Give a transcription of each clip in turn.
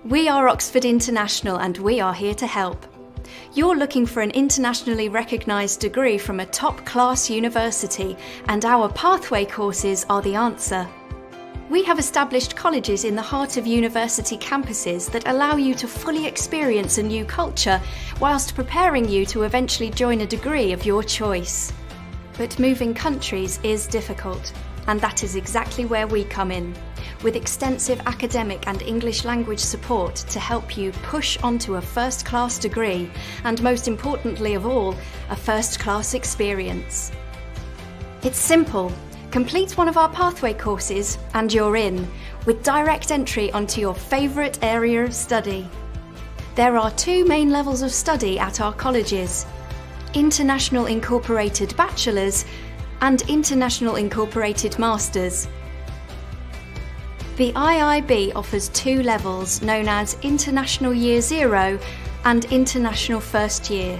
We are Oxford International and we are here to help. You're looking for an internationally recognised degree from a top-class university, and our pathway courses are the answer. We have established colleges in the heart of university campuses that allow you to fully experience a new culture whilst preparing you to eventually join a degree of your choice. But moving countries is difficult, and that is exactly where we come in, with extensive academic and English language support to help you push onto a first-class degree, and most importantly of all, a first-class experience. It's simple. Complete one of our pathway courses and you're in, with direct entry onto your favourite area of study. There are two main levels of study at our colleges: International Incorporated Bachelors and International Incorporated Masters. The IIB offers two levels known as International Year Zero and International First Year.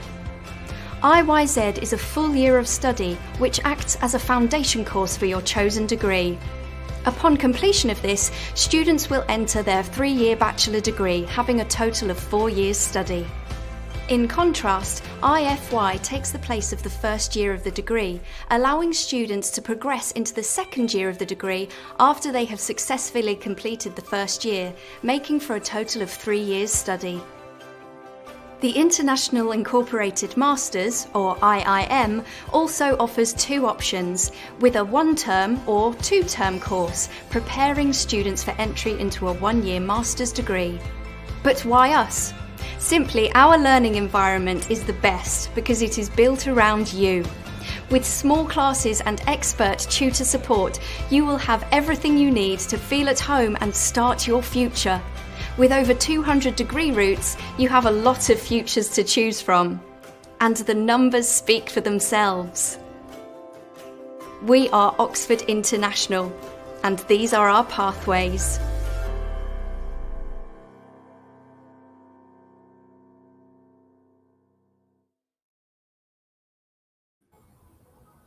IYZ is a full year of study which acts as a foundation course for your chosen degree. Upon completion of this, students will enter their 3-year bachelor degree, having a total of 4 years study. In contrast, IFY takes the place of the first year of the degree, allowing students to progress into the second year of the degree after they have successfully completed the first year, making for a total of 3 years study. The International Incorporated Masters, or IIM, also offers two options, with a 1-term or 2-term course, preparing students for entry into a 1-year master's degree. But why us? Simply, our learning environment is the best because it is built around you. With small classes and expert tutor support, you will have everything you need to feel at home and start your future. With over 200 degree routes, you have a lot of futures to choose from. And the numbers speak for themselves. We are Oxford International, and these are our pathways.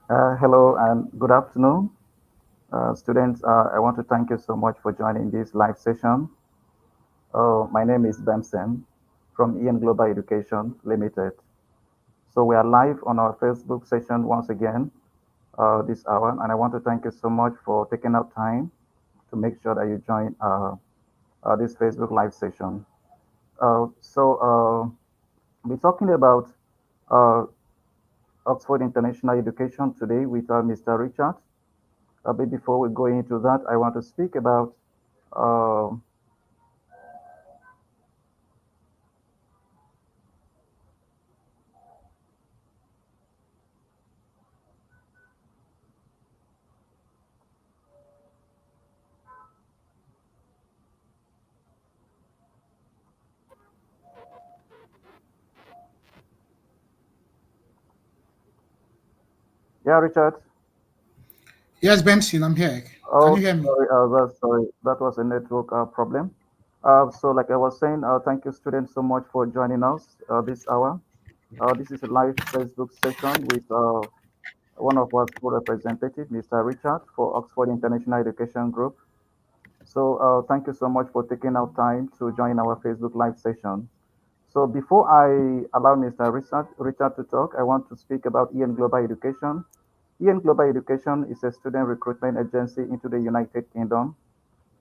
Hello and good afternoon. Students, I want to thank you so much for joining this live session. My name is Benson from Ian Global Education Limited. So we are live on our Facebook session once again this hour, and I want to thank you so much for taking out time to make sure that you join this Facebook live session. We're talking about Oxford International Education today with Mr. Richard. But before we go into that, I want to speak about yeah, Richard. Yes, Benson, I'm here. Oh, Can you hear me? sorry, that was a network problem. So like I was saying, thank you students so much for joining us this hour. This is a live Facebook session with one of our school representatives, Mr. Richard, for Oxford International Education Group. So thank you so much for taking out time to join our Facebook live session. So before I allow Mr. Richard to talk, I want to speak about Ian Global Education. Ian Global Education is a student recruitment agency into the United Kingdom.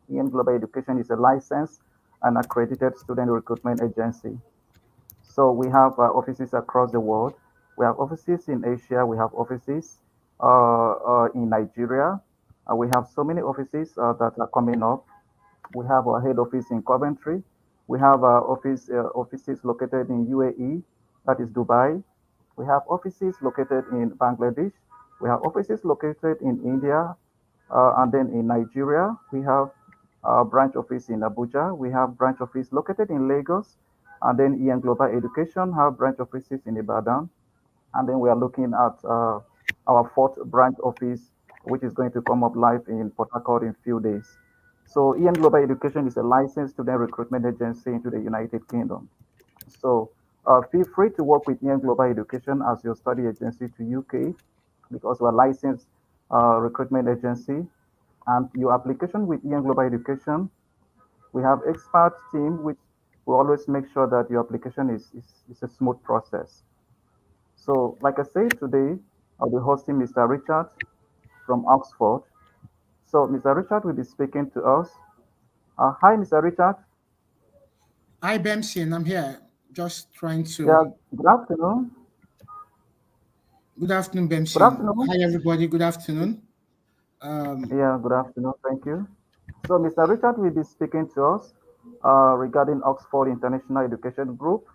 Ian Global Education is a licensed and accredited student recruitment agency. So we have offices across the world. We have offices in Asia. We have offices in Nigeria. We have so many offices that are coming up. We have our head office in Coventry. We have offices located in UAE, that is Dubai. We have offices located in Bangladesh. We have offices located in India, and then in Nigeria. We have a branch office in Abuja. We have branch office located in Lagos, and then Ian Global Education have branch offices in Ibadan. And then we are looking at our 4th branch office, which is going to come up live in Port Harcourt in a few days. So Ian Global Education is a licensed student recruitment agency into the United Kingdom. So feel free to work with Ian Global Education as your study agency to UK, because we're a licensed recruitment agency. And your application with Ian Global Education, we have expert team which we always make sure that your application is a smooth process. So, like I said, today I'll be hosting Mr. Richard from Oxford. So, Mr. Richard will be speaking to us. Hi, Mr. Richard. Hi, Benson. I'm here. Just trying to. Yeah, good afternoon. Good afternoon, Good Benson. afternoon. Hi, everybody. Good afternoon. Um, Yeah, good afternoon. Thank you. So, Mr. Richard will be speaking to us regarding Oxford International Education Group.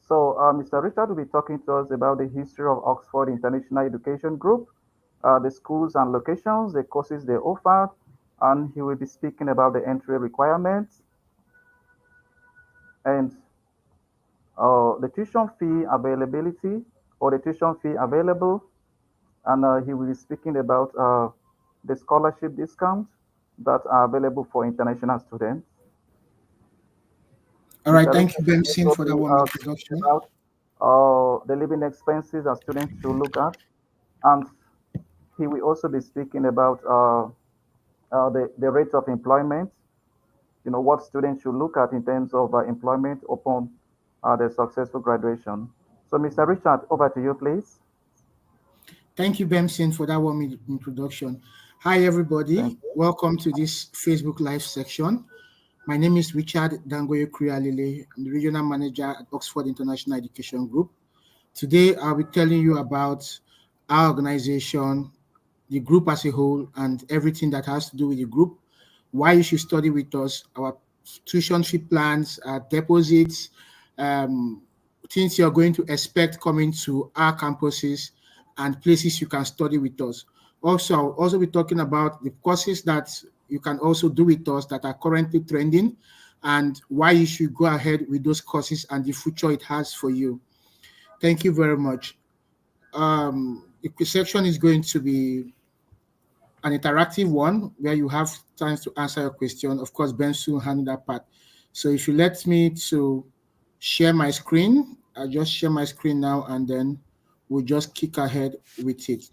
So, Mr. Richard will be talking to us about the history of Oxford International Education Group, the schools and locations, the courses they offer, and he will be speaking about the entry requirements and the tuition fee availability or the tuition fee available. And he will be speaking about the scholarship discounts that are available for international students. all right. Mr. Thank Richard you, will Benson, also for that be warm speaking introduction. about the living expenses that students should look at. And he will also be speaking about the rate of employment, what students should look at in terms of employment upon their successful graduation. So, Mr. Richard, over to you, please. Thank you, Benson, for that warm introduction. Hi, Thank everybody. you. Welcome to this Facebook Live section. My name is Richard Dangoye Kuruye-Alele. I'm the Regional Manager at Oxford International Education Group. Today, I'll be telling you about our organization, the group as a whole, and everything that has to do with the group, why you should study with us, our tuition fee plans, our deposits, um, things you're going to expect coming to our campuses, and places you can study with us. Also, I'll also be talking about the courses that you can also do with us that are currently trending and why you should go ahead with those courses and the future it has for you. Thank you very much. The section is going to be an interactive one where you have time to answer your question. Of course, Ben soon handle that part. So if you let me to share my screen, I'll just share my screen now and then we'll just kick ahead with it.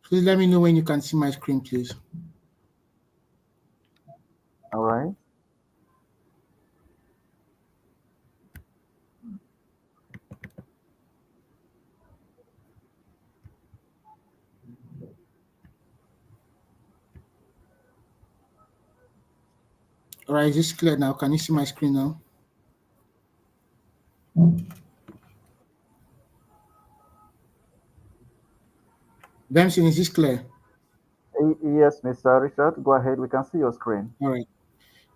Please let me know when you can see my screen, please. All right. All right, is this clear now? Can you see my screen now? Benson, is this clear? Yes, Mr. Richard, go ahead. We can see your screen. All right.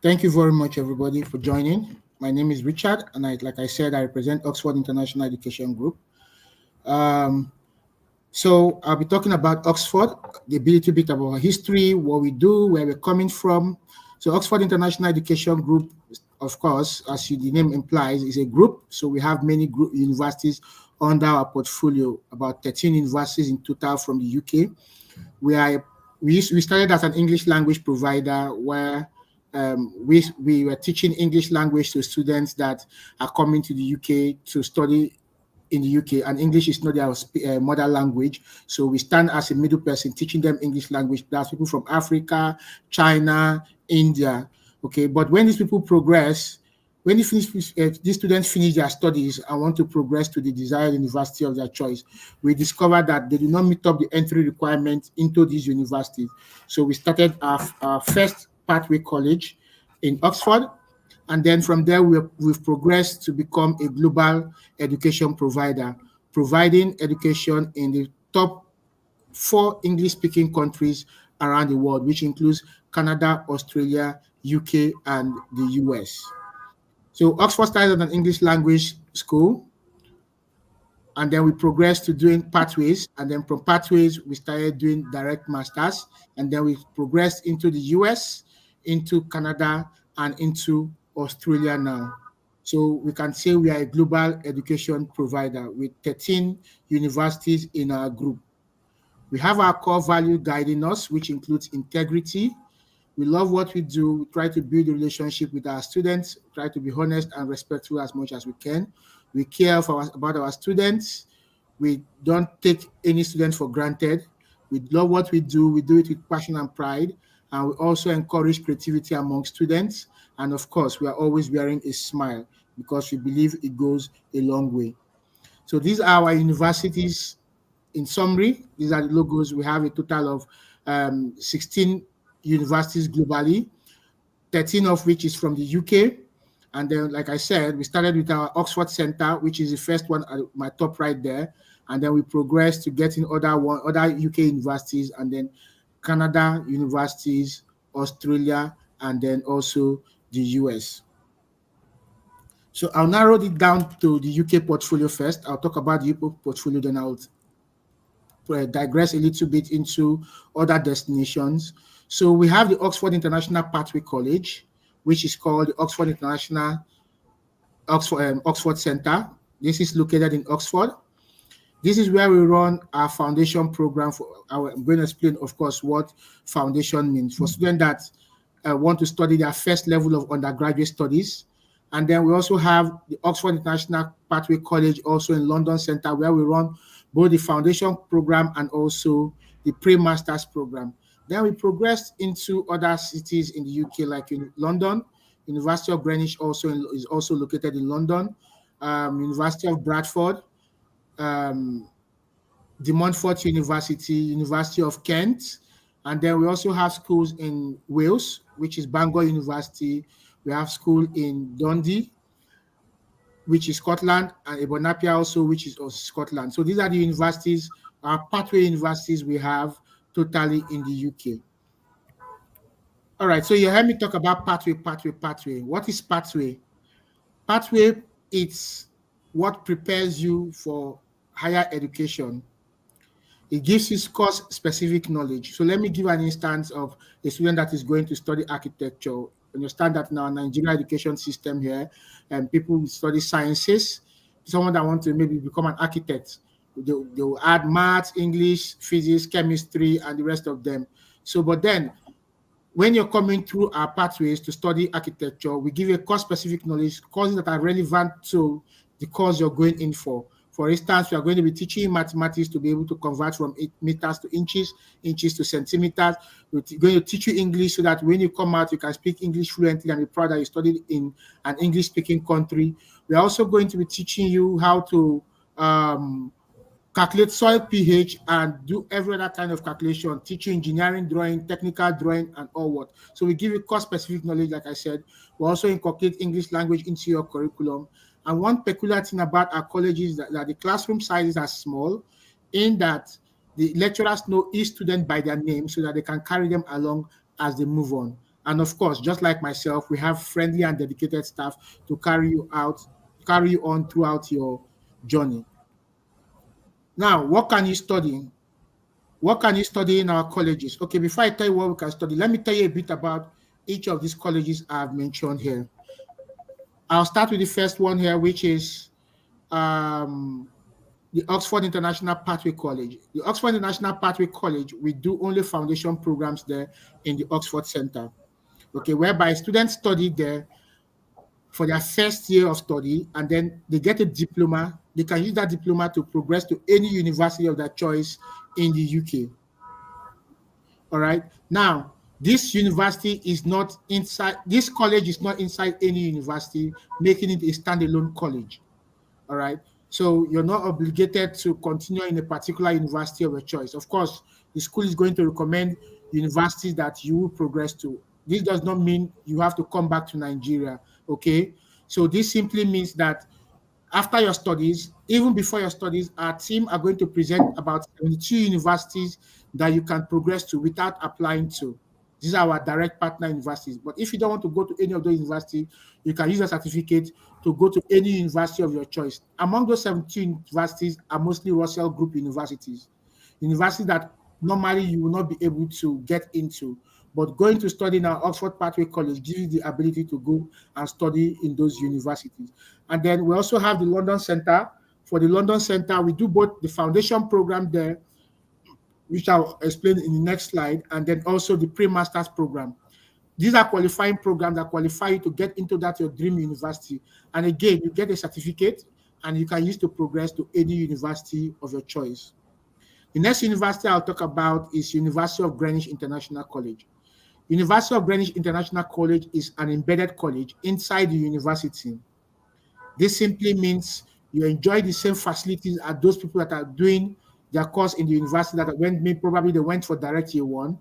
Thank you very much, everybody, for joining. My name is Richard, and like I said, I represent Oxford International Education Group. So I'll be talking about Oxford, a little bit about our history, what we do, where we're coming from. So Oxford International Education Group, of course, as the name implies, is a group. So we have many group universities under our portfolio, about 13 universities in total from the UK. We started as an English language provider where we were teaching English language to students that are coming to the UK to study in the UK, and English is not their mother language. So we stand as a middle person teaching them English language. That's people from Africa, China, India. Okay, but when these people progress, when these students finish their studies and want to progress to the desired university of their choice, we discover that they do not meet up the entry requirements into these universities. So we started our first pathway college in Oxford, and then from there, we've progressed to become a global education provider, providing education in the top 4 English-speaking countries around the world, which includes Canada, Australia, UK, and the US. So Oxford started an English language school, and then we progressed to doing pathways, and then from pathways we started doing direct masters, and then we progressed into the US, into Canada, and into Australia now. So we can say we are a global education provider with 13 universities in our group. We have our core value guiding us, which includes integrity. We love what we do. We try to build a relationship with our students, try to be honest and respectful as much as we can. We care about our students. We don't take any student for granted. We love what we do it with passion and pride. And we also encourage creativity among students. And of course, we are always wearing a smile because we believe it goes a long way. So these are our universities in summary. These are the logos. We have a total of 16 universities globally, 13 of which is from the UK. And then, like I said, we started with our Oxford Center, which is the first one at my top right there. And then we progressed to getting other UK universities, and then Canada universities, Australia, and then also the US. So I'll narrow it down to the UK portfolio first. I'll talk about the UK portfolio, then I'll digress a little bit into other destinations. So we have the Oxford International Pathway College, which is called the Oxford International Oxford Center. This is located in Oxford. This is where we run our foundation program. I'm going to explain, of course, what foundation means for students that want to study their first level of undergraduate studies. And then we also have the Oxford International Pathway College, also in London Center, where we run both the foundation program and also the pre-master's program. Then we progressed into other cities in the UK, like in London. University of Greenwich is also located in London. University of Bradford, De Montfort University, University of Kent, and then we also have schools in Wales, which is Bangor University. We have school in Dundee, which is Scotland, and Ebonapia also, which is also Scotland. So these are the universities, our pathway universities we have totally in the UK. All right, so you heard me talk about pathway. What is pathway? Pathway, it's what prepares you for higher education. It gives you course-specific knowledge. So let me give an instance of a student that is going to study architecture. Understand that in our Nigerian education system here, and people study sciences. Someone that wants to maybe become an architect, they'll add maths, English, physics, chemistry, and the rest of them. So, but then when you're coming through our pathways to study architecture, we give you a course-specific knowledge, courses that are relevant to the course you're going in for. For instance, we are going to be teaching you mathematics to be able to convert from meters to inches, inches to centimeters. We're going to teach you English so that when you come out, you can speak English fluently and be proud that you studied in an English-speaking country. We're also going to be teaching you how to calculate soil pH and do every other kind of calculation, teach you engineering drawing, technical drawing, and all what. So we give you course-specific knowledge, like I said. We also incorporate English language into your curriculum. And one peculiar thing about our college is that the classroom sizes are small, in that the lecturers know each student by their name so that they can carry them along as they move on. And of course, just like myself, we have friendly and dedicated staff to carry you on throughout your journey. Now, what can you study? What can you study in our colleges? Okay, before I tell you what we can study, let me tell you a bit about each of these colleges I've mentioned here. I'll start with the first one here, which is the Oxford International Pathway College. The Oxford International Pathway College, we do only foundation programs there in the Oxford Center, okay, whereby students study there for their first year of study, and then they get a diploma. They can use that diploma to progress to any university of their choice in the UK. All right. Now, this university is not inside, this college is not inside any university, making it a standalone college. All right. So you're not obligated to continue in a particular university of your choice. Of course, the school is going to recommend universities that you will progress to. This does not mean you have to come back to Nigeria. Okay. So this simply means that after your studies, even before your studies, our team are going to present about 72 universities that you can progress to without applying to. These are our direct partner universities. But if you don't want to go to any of those universities, you can use a certificate to go to any university of your choice. Among those 72 universities are mostly Russell Group universities, universities that normally you will not be able to get into. But going to study now, Oxford Pathway College gives you the ability to go and study in those universities. And then we also have the London Center. For the London Center, we do both the foundation program there, which I'll explain in the next slide, and then also the pre-master's program. These are qualifying programs that qualify you to get into that your dream university. And again, you get a certificate and you can use to progress to any university of your choice. The next university I'll talk about is University of Greenwich International College. University of Greenwich International College is an embedded college inside the university. This simply means you enjoy the same facilities as those people that are doing their course in the university that probably they went for direct year one.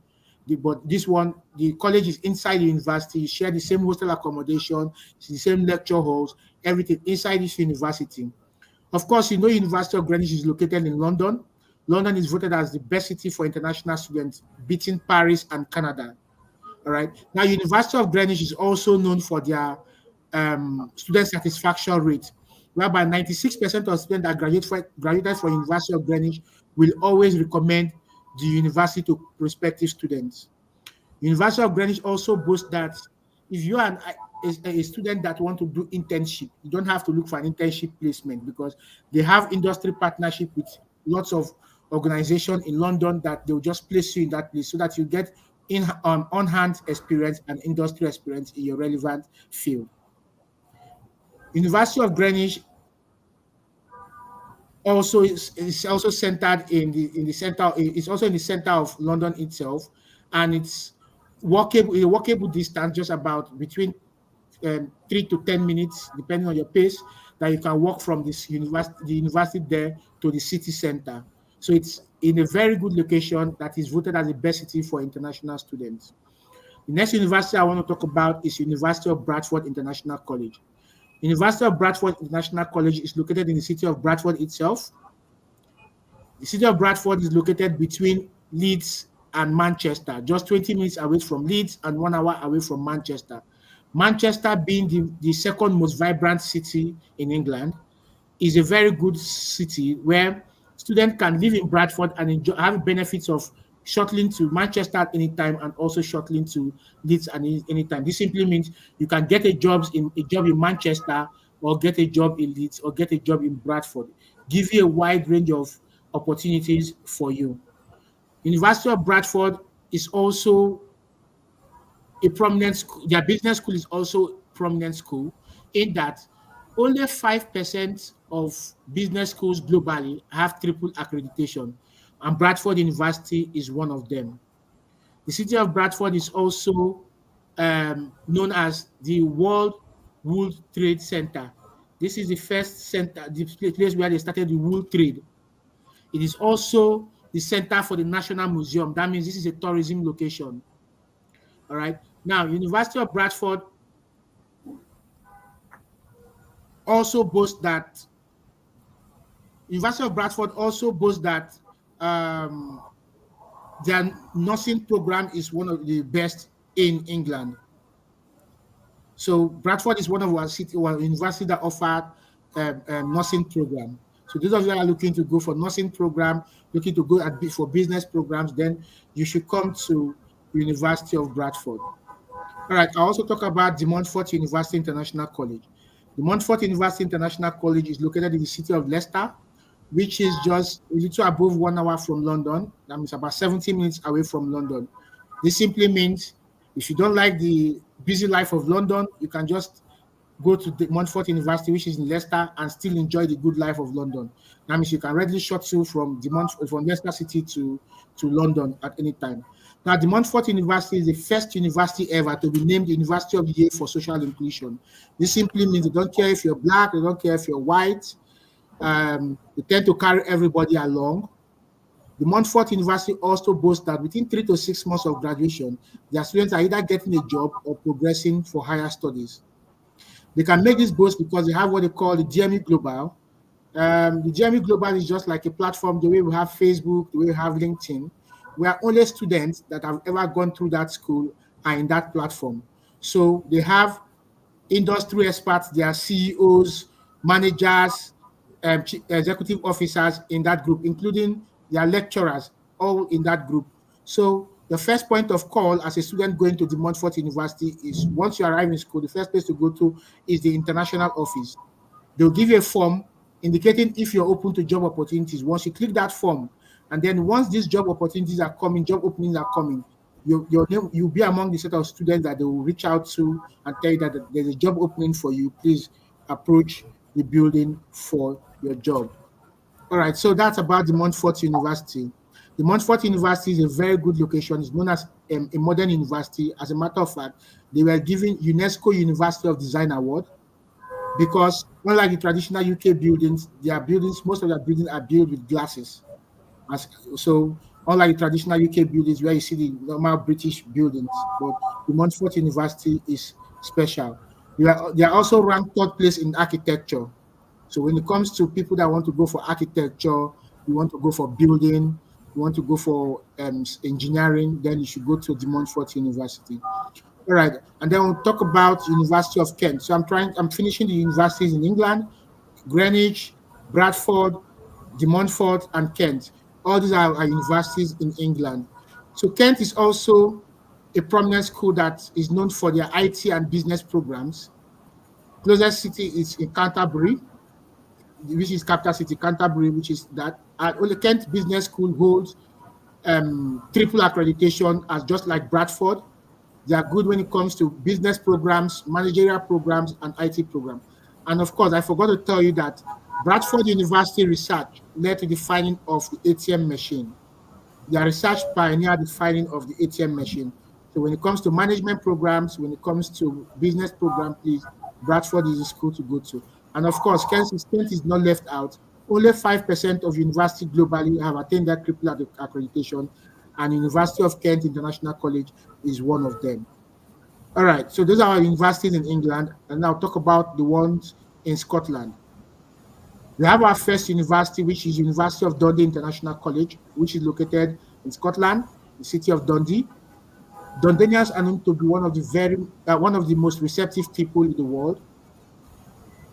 But this one, the college is inside the university, you share the same hostel accommodation, the same lecture halls, everything inside this university. Of course, University of Greenwich is located in London. London is voted as the best city for international students, beating Paris and Canada. All right. Now, University of Greenwich is also known for their student satisfaction rate, whereby 96% of students that graduated from University of Greenwich will always recommend the university to prospective students. University of Greenwich also boasts that if you are a student that want to do internship, you don't have to look for an internship placement because they have industry partnership with lots of organizations in London that they'll just place you in that place so that you get on-hand experience and industry experience in your relevant field. University of Greenwich also is also centered in the center. It's also in the center of London itself, and it's a walkable distance, just about between 3 to 10 minutes, depending on your pace, that you can walk from the university there to the city center. So it's in a very good location that is voted as the best city for international students. The next university I want to talk about is University of Bradford International College. University of Bradford International College is located in the city of Bradford itself. The city of Bradford is located between Leeds and Manchester, just 20 minutes away from Leeds and 1 hour away from Manchester. Manchester, being the second most vibrant city in England, is a very good city where students can live in Bradford and have benefits of shuttling to Manchester at any time and also shuttling to Leeds at any time. This simply means you can get a job in Manchester, or get a job in Leeds, or get a job in Bradford. Give you a wide range of opportunities for you. University of Bradford is also a prominent school. Their business school is also a prominent school in that only 5% of business schools globally have triple accreditation, and Bradford University is one of them. The city of Bradford is also known as the World Wool Trade Center. This is the first center, the place where they started the wool trade. It is also the center for the National Museum. That means this is a tourism location. All right. Now, University of Bradford also boasts that their nursing program is one of the best in England. So Bradford is one of our universities that offer a nursing program. So those of you that are looking to go for nursing program, looking to go for business programs, then you should come to University of Bradford. All right, I also talk about the Montfort University International College. The Montfort University International College is located in the city of Leicester, which is just a little above 1 hour from London. That means about 70 minutes away from London. This simply means if you don't like the busy life of London, you can just go to the Montfort University, which is in Leicester, and still enjoy the good life of London. That means you can readily shuttle from Leicester City to London at any time. Now, the Montfort University is the first university ever to be named the University of the Year for social inclusion. This simply means they don't care if you're black, they don't care if you're white. They tend to carry everybody along. The Montfort University also boasts that within 3 to 6 months of graduation, their students are either getting a job or progressing for higher studies. They can make this boast because they have what they call the GME Global. The GME Global is just like a platform, the way we have Facebook, the way we have LinkedIn, where only students that have ever gone through that school are in that platform. So they have industry experts, they are CEOs, managers, executive officers in that group, including their lecturers, all in that group. So the first point of call as a student going to the Montfort University is once you arrive in school, the first place to go to is the international office. They'll give you a form indicating if you're open to job opportunities. Once you click that form, and then once these job opportunities are coming, job openings are coming, you'll be among the set of students that they will reach out to and tell you that there's a job opening for you. Please approach the building for your job. All right, so that's about the Montfort University. The Montfort University is a very good location. It's known as a modern university. As a matter of fact, they were given UNESCO University of Design Award because unlike the traditional UK buildings, most of their buildings are built with glasses. So unlike the traditional UK buildings where you see the normal British buildings, but the Montfort University is special. They are also ranked third place in architecture. So when it comes to people that want to go for architecture, you want to go for building, you want to go for engineering, then you should go to the Montfort University. All right, and then we'll talk about University of Kent. So I'm finishing the universities in England, Greenwich, Bradford, de Montfort, and Kent. All these are universities in England. So Kent is also a prominent school that is known for their IT and business programs. Closest city is in Canterbury, which is capital city, Canterbury, which is that. Only Kent Business School holds triple accreditation as just like Bradford. They are good when it comes to business programs, managerial programs, and IT programs. And of course, I forgot to tell you that Bradford University research led to the finding of the ATM machine. Their research pioneered the finding of the ATM machine. So when it comes to management programs, when it comes to business program, please, Bradford is a school to go to. And of course, Kent is not left out. Only 5% of universities globally have attained that triple accreditation, and University of Kent International College is one of them. All right, so those are our universities in England, and now talk about the ones in Scotland. We have our first university, which is University of Dundee International College, which is located in Scotland, the city of Dundee. Dundonians are known to be one of the most receptive people in the world.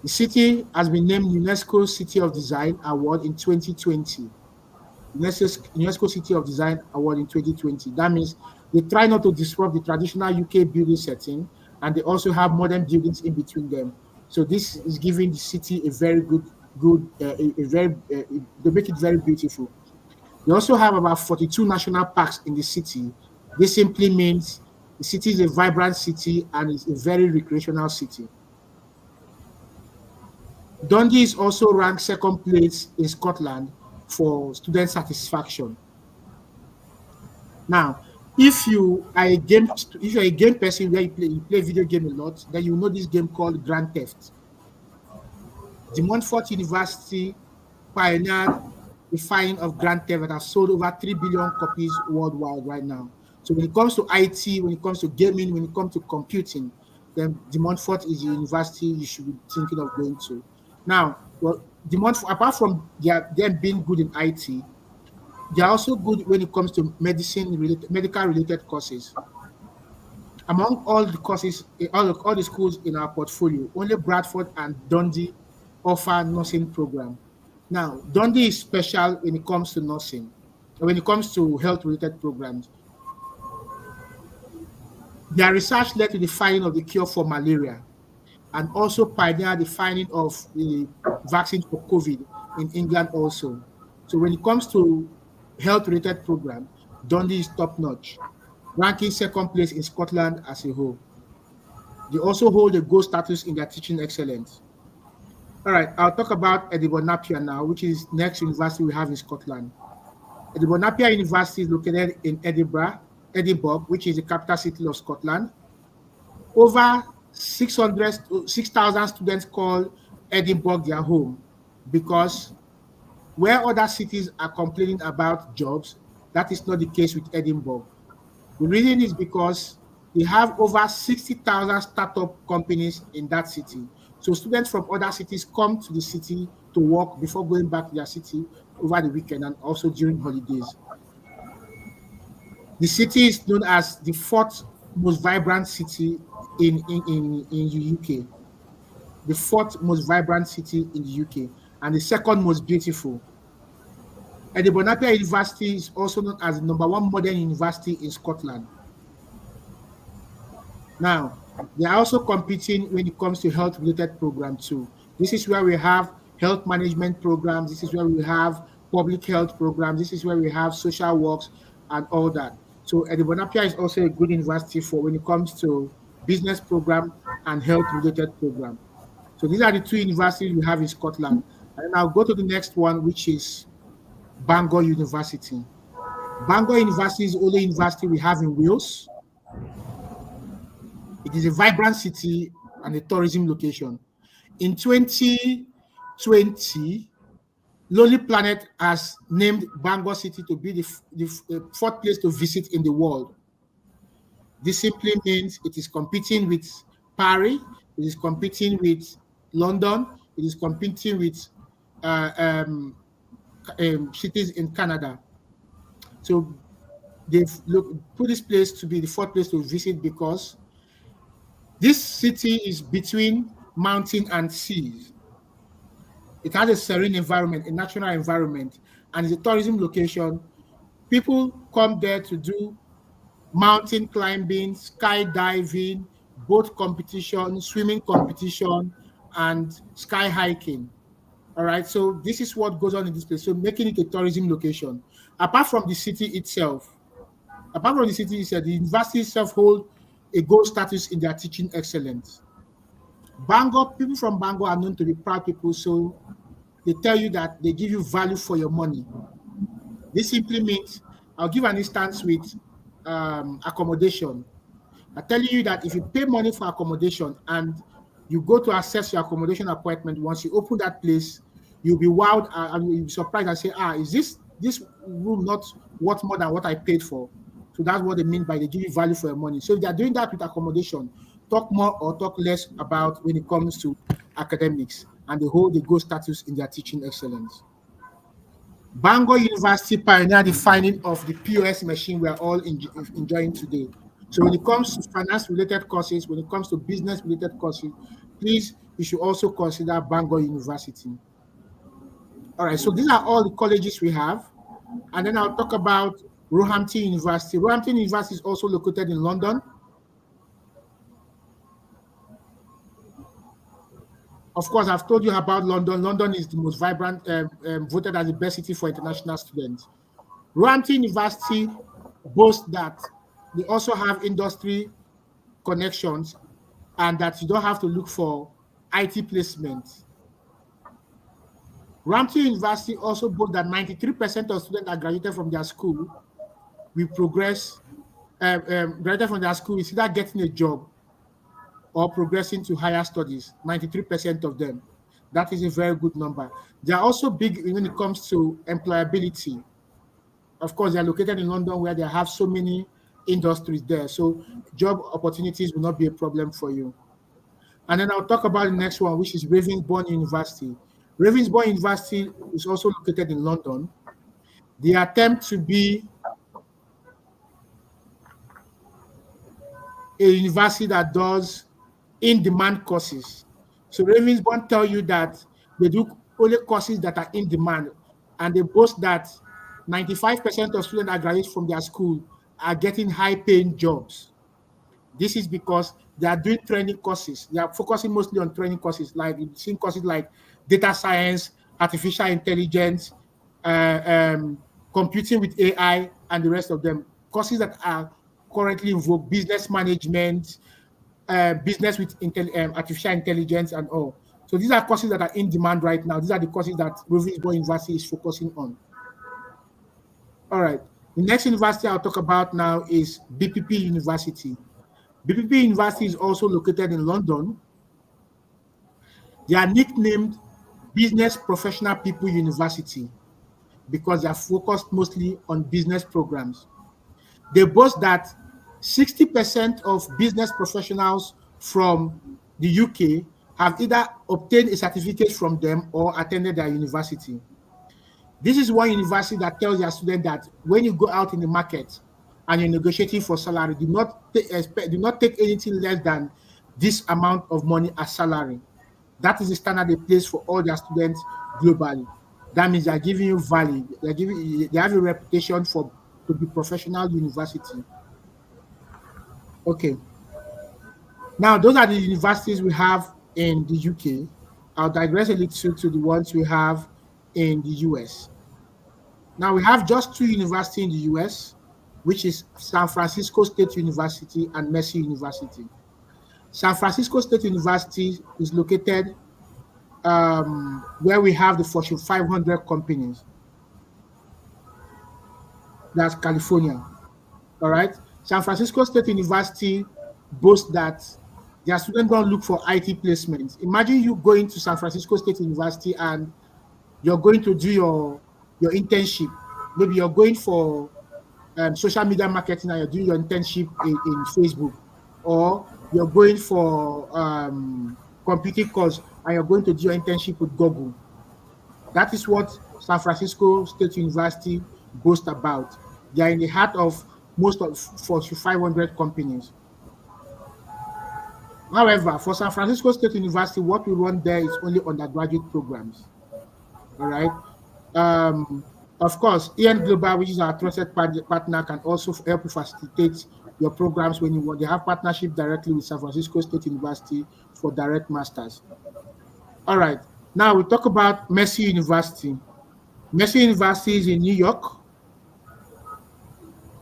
The city has been named UNESCO City of Design Award in 2020. UNESCO City of Design Award in 2020. That means they try not to disrupt the traditional UK building setting, and they also have modern buildings in between them. So this is giving the city a very they make it very beautiful. They also have about 42 national parks in the city. This simply means the city is a vibrant city and it's a very recreational city. Dundee is also ranked second place in Scotland for student satisfaction. Now, if you're a game person where you play video game a lot, then you know this game called Grand Theft. The Montfort University pioneered the finding of Grand Theft that has sold over 3 billion copies worldwide right now. So when it comes to IT, when it comes to gaming, when it comes to computing, then the Montfort is the university you should be thinking of going to. Now, the Montfort, apart from them being good in IT, they are also good when it comes to medical-related courses. Among all the courses, all the schools in our portfolio, only Bradford and Dundee offer nursing program. Now, Dundee is special when it comes to nursing, when it comes to health-related programs. Their research led to the finding of the cure for malaria, and also pioneered the finding of the vaccine for COVID in England also. So when it comes to health-related program, Dundee is top-notch, ranking second place in Scotland as a whole. They also hold a gold status in their teaching excellence. All right, I'll talk about Edinburgh Napier now, which is next university we have in Scotland. Edinburgh Napier University is located in Edinburgh, which is the capital city of Scotland. Over 6,000 students call Edinburgh their home because where other cities are complaining about jobs, that is not the case with Edinburgh. The reason is because they have over 60,000 startup companies in that city. So students from other cities come to the city to work before going back to their city over the weekend and also during holidays. The city is known as the fourth most vibrant city in the UK. The fourth most vibrant city in the UK and the second most beautiful. Edinburgh University is also known as the #1 modern university in Scotland. Now, they are also competing when it comes to health-related programs too. This is where we have health management programs. This is where we have public health programs. This is where we have social works and all that. So Edinburgh is also a good university for when it comes to business program and health-related program. So these are the two universities we have in Scotland. And I'll go to the next one, which is Bangor University. Bangor University is the only university we have in Wales. It is a vibrant city and a tourism location. In 2020, Lonely Planet has named Bangor City to be the fourth place to visit in the world. This simply means it is competing with Paris, it is competing with London, it is competing with cities in Canada. So they've put this place to be the fourth place to visit because this city is between mountain and seas. It has a serene environment, a natural environment, and it's a tourism location. People come there to do mountain climbing, skydiving, boat competition, swimming competition, and sky hiking. All right, so this is what goes on in this place. So making it a tourism location. Apart from the city itself, the university itself holds a gold status in their teaching excellence. Bangor, people from Bangor are known to be proud people, so they tell you that they give you value for your money. This simply means, I'll give an instance with accommodation. I'm telling you that if you pay money for accommodation and you go to access your accommodation appointment, once you open that place, you'll be wowed and you'll be surprised and say, is this room not worth more than what I paid for? So that's what they mean by they give you value for your money. So if they're doing that with accommodation, talk more or talk less about when it comes to academics, and they hold the gold status in their teaching excellence. Bangor University pioneered the finding of the POS machine we are all enjoying today. So when it comes to finance-related courses, when it comes to business-related courses, please, you should also consider Bangor University. All right, so these are all the colleges we have. And then I'll talk about Roehampton University. Roehampton University is also located in London. Of course, I've told you about London. London is the most vibrant, voted as the best city for international students. Roehampton University boasts that they also have industry connections and that you don't have to look for IT placement. Roehampton University also boasts that 93% of students that graduated from their school will progress, graduated from their school is either getting a job or progressing to higher studies, 93% of them. That is a very good number. They are also big when it comes to employability. Of course, they are located in London where they have so many industries there. So job opportunities will not be a problem for you. And then I'll talk about the next one, which is Ravensbourne University. Ravensbourne University is also located in London. They attempt to be a university that does in-demand courses. So Ravensbourne tell you that they do only courses that are in demand, and they boast that 95% of students that graduate from their school are getting high-paying jobs. This is because they are doing training courses. They are focusing mostly on training courses, like you've seen courses like data science, artificial intelligence, computing with AI, and the rest of them. Courses that are currently in vogue, business management, business with artificial intelligence and all. So these are courses that are in demand right now. These are the courses that Ravensbourne University is focusing on. All right. The next university I'll talk about now is BPP University. BPP University is also located in London. They are nicknamed Business Professional People University because they are focused mostly on business programs. They boast that 60% of business professionals from the UK have either obtained a certificate from them or attended their university. This is one university that tells their students that when you go out in the market and you're negotiating for salary, do not take anything less than this amount of money as salary. That is the standard they place for all their students globally. That means they're giving you value. They have a reputation to be professional university. Okay. Now, those are the universities we have in the UK. I'll digress a little to the ones we have in the US. Now, we have just 2 universities in the US, which is San Francisco State University and Mercy University. San Francisco State University is located where we have the Fortune 500 companies. That's California. All right. San Francisco State University boasts that their students don't look for IT placements. Imagine you going to San Francisco State University and you're going to do your internship. Maybe you're going for social media marketing and you're doing your internship in Facebook, or you're going for computing course and you're going to do your internship with Google. That is what San Francisco State University boasts about. They are in the heart of most of Fortune 500 companies. However, for San Francisco State University, what we run there is only undergraduate programs. All right. Of course, EN Global, which is our trusted partner, can also help you facilitate your programs when you want. They have partnership directly with San Francisco State University for direct masters. All right. Now we talk about Mercy University. Mercy University is in New York.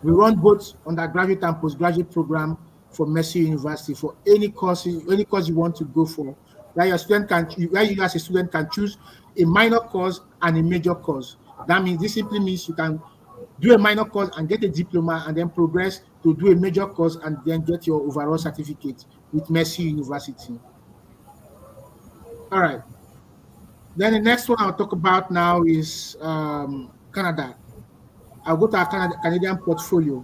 We run both undergraduate and postgraduate program for Mercy University for any course you want to go for. Where you as a student can choose a minor course and a major course. That means this simply means you can do a minor course and get a diploma and then progress to do a major course and then get your overall certificate with Mercy University. All right. Then the next one I'll talk about now is Canada. I'll go to our Canadian portfolio.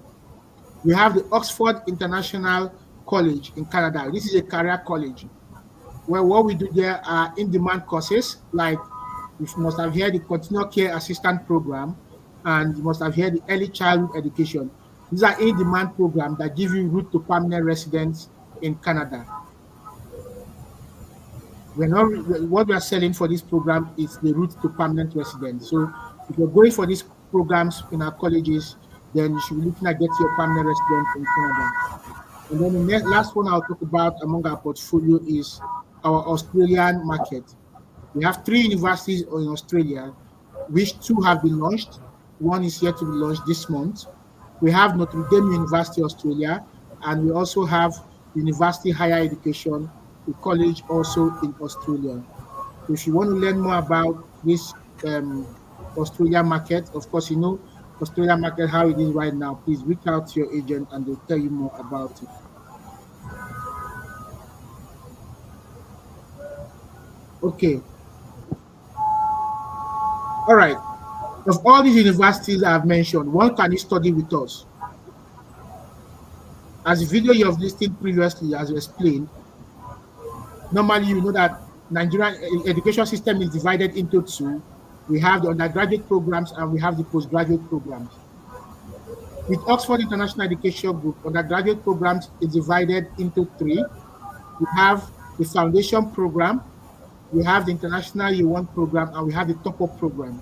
We have the Oxford International College in Canada. This is a career college where what we do there are in-demand courses, like you must have heard the Continual Care Assistant Program, and you must have heard the Early Childhood Education. These are in-demand programs that give you route to permanent residence in Canada. What we are selling for this program is the route to permanent residence. So if you're going for these programs in our colleges, then you should be looking at getting your permanent residence in Canada. And then the last one I'll talk about among our portfolio is our Australian market. We have 3 universities in Australia, which 2 have been launched. One is yet to be launched this month. We have Notre Dame University, Australia, and we also have University Higher Education, a college also in Australia. So if you want to learn more about this Australian market, of course, you know Australian market, how it is right now, please reach out to your agent and they'll tell you more about it. Okay. All right. Of all these universities I've mentioned, one can study with us. As the video you have listed previously has explained, normally you know that Nigerian education system is divided into 2. We have the undergraduate programs and we have the postgraduate programs. With Oxford International Education Group, undergraduate programs is divided into 3. We have the foundation program, we have the International Year 1 program, and we have the top-up program.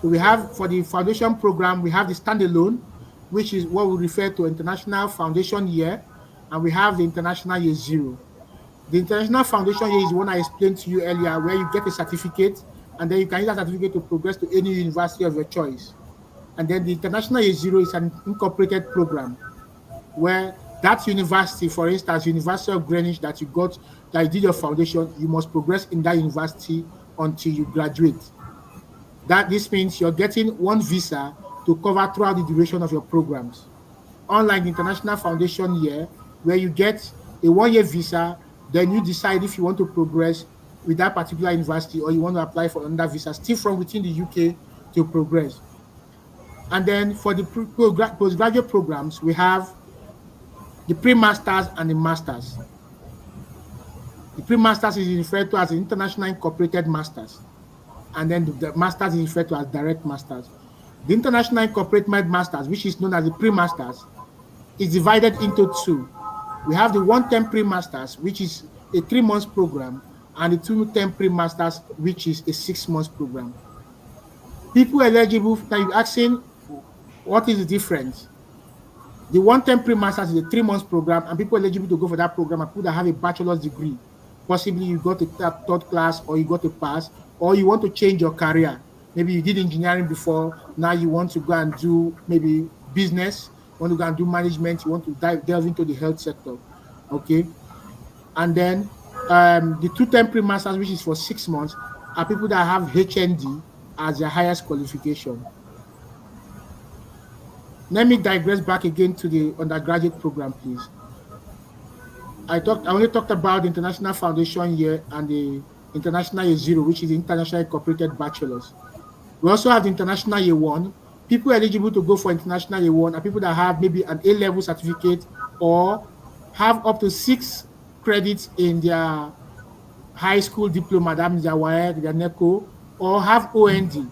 So we have, for the foundation program, we have the standalone, which is what we refer to International Foundation Year, and we have the International Year 0. The International Foundation Year is the one I explained to you earlier, where you get a certificate, and then you can use that certificate to progress to any university of your choice. And then the International Year 0 is an incorporated program, where that university, for instance, University of Greenwich that you did your foundation, you must progress in that university until you graduate. This means you're getting one visa to cover throughout the duration of your programs. Unlike the International Foundation Year, where you get a 1-year visa, then you decide if you want to progress with that particular university or you want to apply for another visa, still from within the UK to progress. And then for the postgraduate programs, we have the pre-masters and the masters. The pre-masters is referred to as the International Incorporated Masters. And then the masters is referred to as direct masters. The International Incorporated Masters, which is known as the pre-masters, is divided into 2. We have the 1-term pre-masters, which is a 3-month program, and the two temporary masters, which is a 6-month program. People eligible, now you're asking, what is the difference? The one temporary masters is a 3-month program, and people eligible to go for that program are people that have a bachelor's degree. Possibly you got a third class, or you got a pass, or you want to change your career. Maybe you did engineering before, now you want to go and do maybe business, you want to go and do management, you want to delve into the health sector. Okay. And then the two temporary masters, which is for 6 months, are people that have HND as their highest qualification. Let me digress back again to the undergraduate program, please. I only talked about the International Foundation Year and the International Year Zero, which is the International Incorporated Bachelors. We also have the International Year One. People eligible to go for International Year One are people that have maybe an A-level certificate or have up to 6 credits in their high school diploma, that means their WAEC, their NECO, or have OND.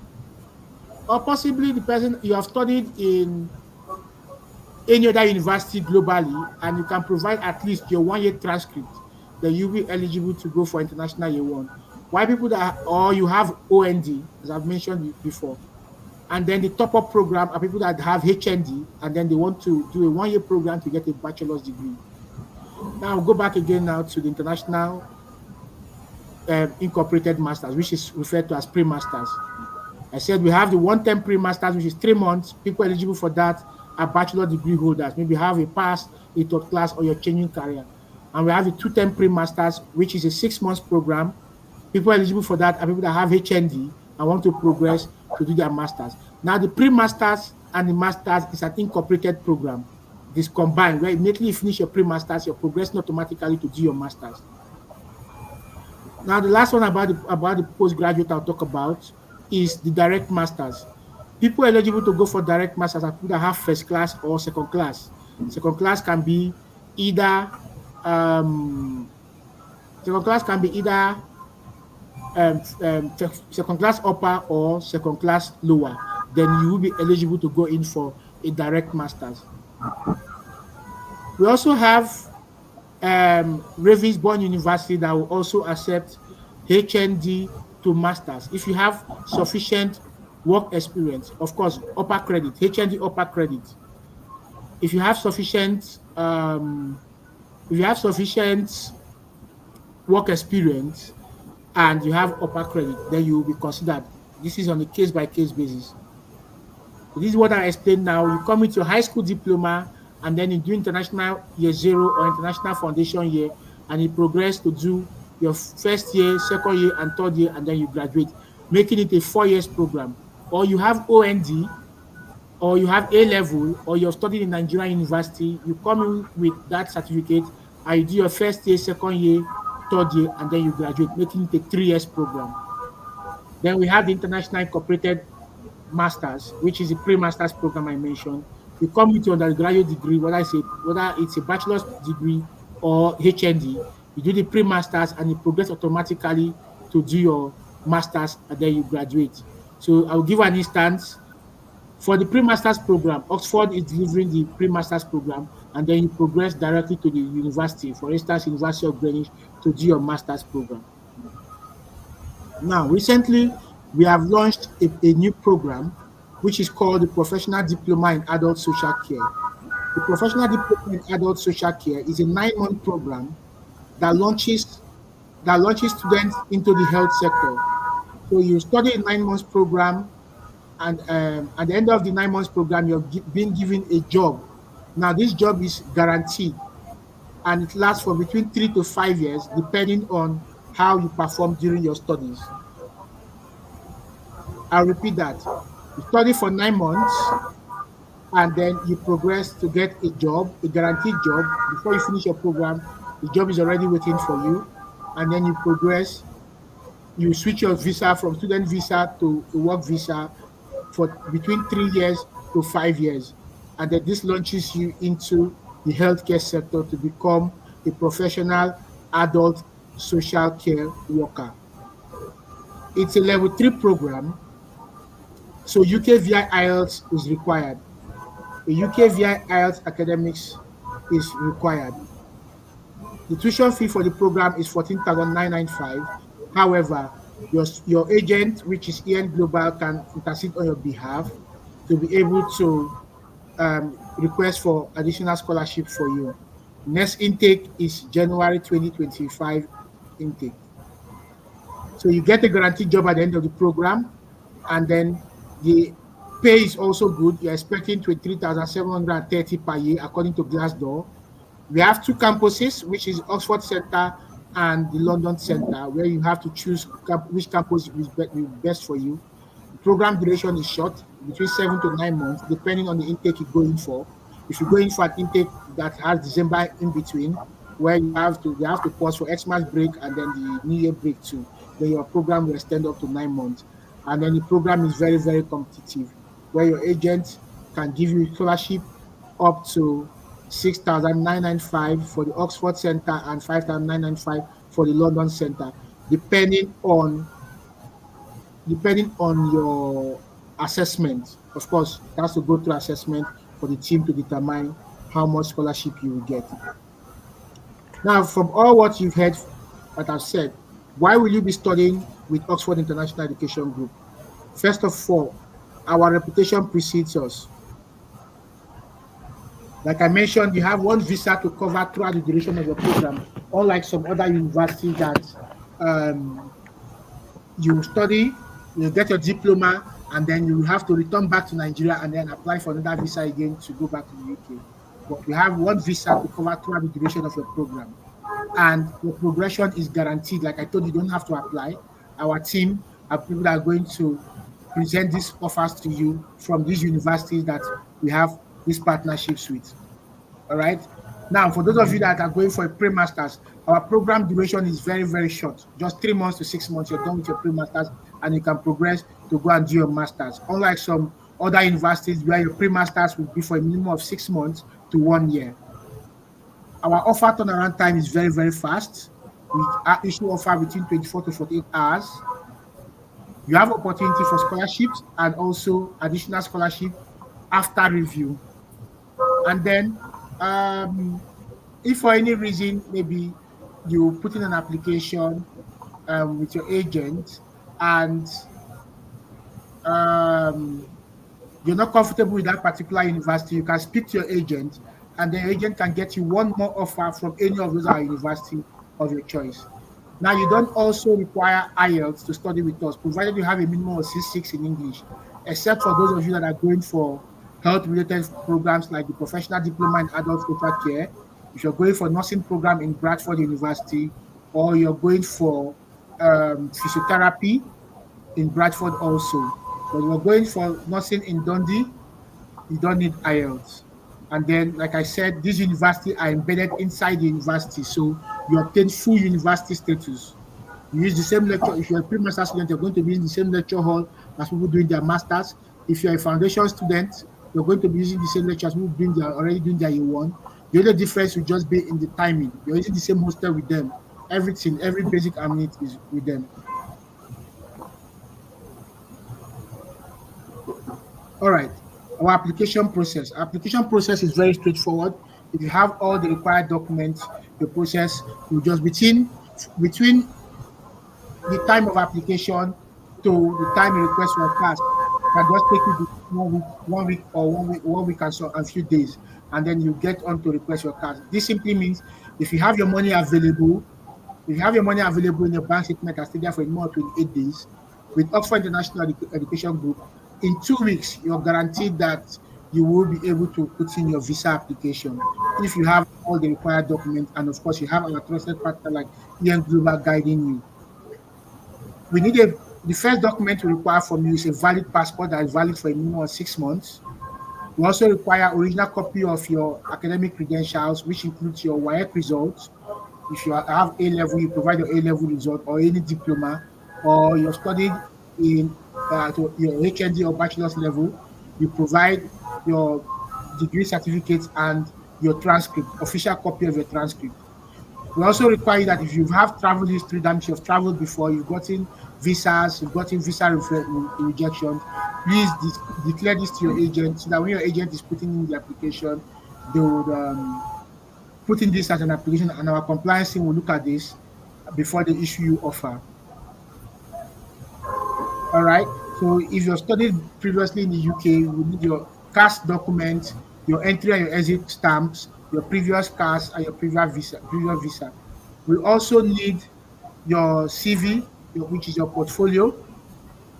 Or possibly the person you have studied in any other university globally, and you can provide at least your 1-year transcript, then you'll be eligible to go for International Year One. Why people that, or you have OND, as I've mentioned before. And then the top-up program are people that have HND, and then they want to do a 1-year program to get a bachelor's degree. Now I'll go back again now to the International Incorporated Masters, which is referred to as pre-masters. I said we have the one temporary masters, which is 3 months. People eligible for that are bachelor degree holders, maybe have a pass, a third class, or you're changing career. And we have the 2 temporary masters, which is a 6-month program. People eligible for that are people that have HND and want to progress to do their masters. Now the pre-masters and the masters is an incorporated program. This combined, where immediately you finish your pre-masters, you're progressing automatically to do your masters. Now the last one about the postgraduate I'll talk about is the direct masters. People eligible to go for direct masters are people that have first class or second class. Second class can be either second class upper or second class lower. Then you will be eligible to go in for a direct masters. We also have Ravensbourne University that will also accept HND to masters if you have sufficient work experience. Of course, upper credit, HND upper credit. If you have sufficient work experience and you have upper credit, then you will be considered. This is on a case-by-case basis. So this is what I explained now. You come with your high school diploma, and then you do International Year Zero or International Foundation Year, and you progress to do your first year, second year, and third year, and then you graduate, making it a 4-year program. Or you have OND, or you have A-level, or you're studying in Nigerian university, you come in with that certificate, and you do your first year, second year, third year, and then you graduate, making it a 3-year program. Then we have the International Incorporated Masters, which is a pre-masters program I mentioned. You come with your undergraduate degree, whether it's a bachelor's degree or HND, you do the pre-masters and you progress automatically to do your masters, and then you graduate. So I'll give an instance. For the pre-masters program, Oxford is delivering the pre-masters program, and then you progress directly to the university, for instance, University of Greenwich, to do your master's program. Now, recently, we have launched a new program, which is called the Professional Diploma in Adult Social Care. The Professional Diploma in Adult Social Care is a 9-month program that launches students into the health sector. So you study a 9-month program, and at the end of the 9 months program, you're being given a job. Now, this job is guaranteed, and it lasts for between 3 to 5 years, depending on how you perform during your studies. I'll repeat that. You study for 9 months, and then you progress to get a job, a guaranteed job. Before you finish your program, the job is already waiting for you, and then you progress. You switch your visa from student visa to a work visa for between 3 years to 5 years. And then this launches you into the healthcare sector to become a professional adult social care worker. It's a level 3 program, so UK via IELTS is required. The UK via IELTS academics is required. The tuition fee for the program is 14,995. However, your agent, which is EN Global, can intercede on your behalf to be able to request for additional scholarship for you. Next intake is January 2025 intake. So you get a guaranteed job at the end of the program, and then the pay is also good. You're expecting 23,730 per year according to Glassdoor. We have two campuses, which is Oxford Center and the London Center, where you have to choose which campus is best for you. The program duration is short, between 7 to 9 months, depending on the intake you're going for. If you go in for an intake that has December in between, where you have to pause for Xmas break and then the New Year break too, then your program will extend up to 9 months. And then the program is very, very competitive, where your agent can give you scholarship up to 6,995 for the Oxford Center and 5,995 for the London Center, depending on your assessment. Of course, it has to go through assessment for the team to determine how much scholarship you will get. Now, from all what you've heard that I've said, why will you be studying with Oxford International Education Group? First of all, our reputation precedes us. Like I mentioned, you have one visa to cover throughout the duration of your program, unlike some other universities that you study, you get your diploma, and then you have to return back to Nigeria and then apply for another visa again to go back to the UK. But we have one visa to cover throughout the duration of your program. And your progression is guaranteed. Like I told you, you don't have to apply. Our team are people that are going to present these offers to you from these universities that we have these partnerships with. All right. Now, for those of you that are going for a pre-masters, our program duration is very, very short. Just 3 months to 6 months, you're done with your pre-masters and you can progress to go and do your masters. Unlike some other universities where your pre-masters will be for a minimum of 6 months to 1 year. Our offer turnaround time is very, very fast. We issue offer between 24 to 48 hours. You have opportunity for scholarships and also additional scholarship after review. And then if for any reason, maybe you put in an application with your agent and you're not comfortable with that particular university, you can speak to your agent and the agent can get you one more offer from any of those universities of your choice. Now, you don't also require IELTS to study with us, provided you have a minimum of 6 in English, except for those of you that are going for health-related programs like the Professional Diploma in Adult Social Care. If you're going for nursing program in Bradford University, or you're going for physiotherapy in Bradford also. But you're going for nursing in Dundee, you don't need IELTS. And then, like I said, these universities are embedded inside the university, so you obtain full university status. You use the same lecture. If you're a pre-master student, you're going to be in the same lecture hall as people doing their masters. If you're a foundation student, you're going to be using the same lecture as people already doing their year one. The only difference will just be in the timing. You're using the same hostel with them. Everything, every basic amenity is with them. All right. Our application process. Our application process is very straightforward. If you have all the required documents, the process will just between the time of application to the time you request for a class can just take you 1 week or 1 week and so a few days, and then you get on to request your class. This simply means if you have your money available, in your bank statement and stay there for more than 28 days, with Oxford International Education Group, in 2 weeks, you're guaranteed that you will be able to put in your visa application if you have all the required documents, and of course, you have our trusted partner like EN Global guiding you. We need the first document we require from you is a valid passport that is valid for a minimum of 6 months. We also require original copy of your academic credentials, which includes your WAEC results. If you have A-level, you provide your A-level result or any diploma, or you're studying in your HND or bachelor's level, you provide your degree certificates and your transcript, official copy of your transcript. We also require that if you have travel history, that means you've traveled before, you've gotten visas, you've gotten visa rejection, please declare this to your agent so that when your agent is putting in the application, they would putting this as an application, and our compliance team will look at this before they issue you offer. All right. So if you're studied previously in the UK, you need your CAS document, your entry and your exit stamps, your previous CAS and your previous visa. We also need your CV, which is your portfolio,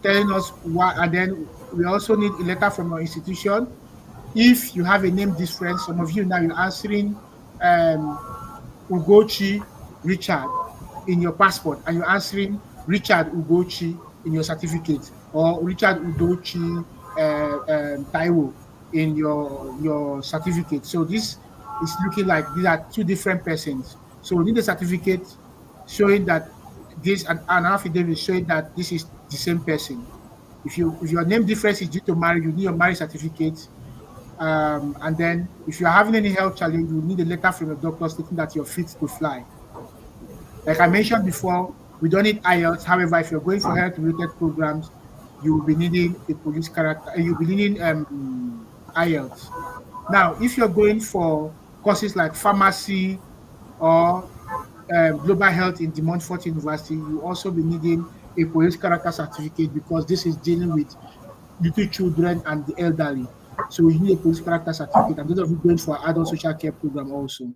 telling us why, and then we also need a letter from your institution. If you have a name difference, some of you now you're answering Ugochi Richard in your passport, and you're answering Richard Ugochi in your certificate, or Richard Udochi Taiwo in your certificate. So this is looking like these are two different persons. So we need a certificate showing that this, an affidavit showing that this is the same person. If your name difference is due to marriage, you need your marriage certificate. And then if you're having any health challenge, you need a letter from your doctor stating that you're fit to fly. Like I mentioned before, we don't need IELTS. However, if you're going for health-related programs, you will be needing a police character. You'll be needing IELTS. Now, if you're going for courses like pharmacy or global health in De Montfort University, you also be needing a police character certificate, because this is dealing with little children and the elderly. So you need a police character certificate. And those of you going for adult social care program also.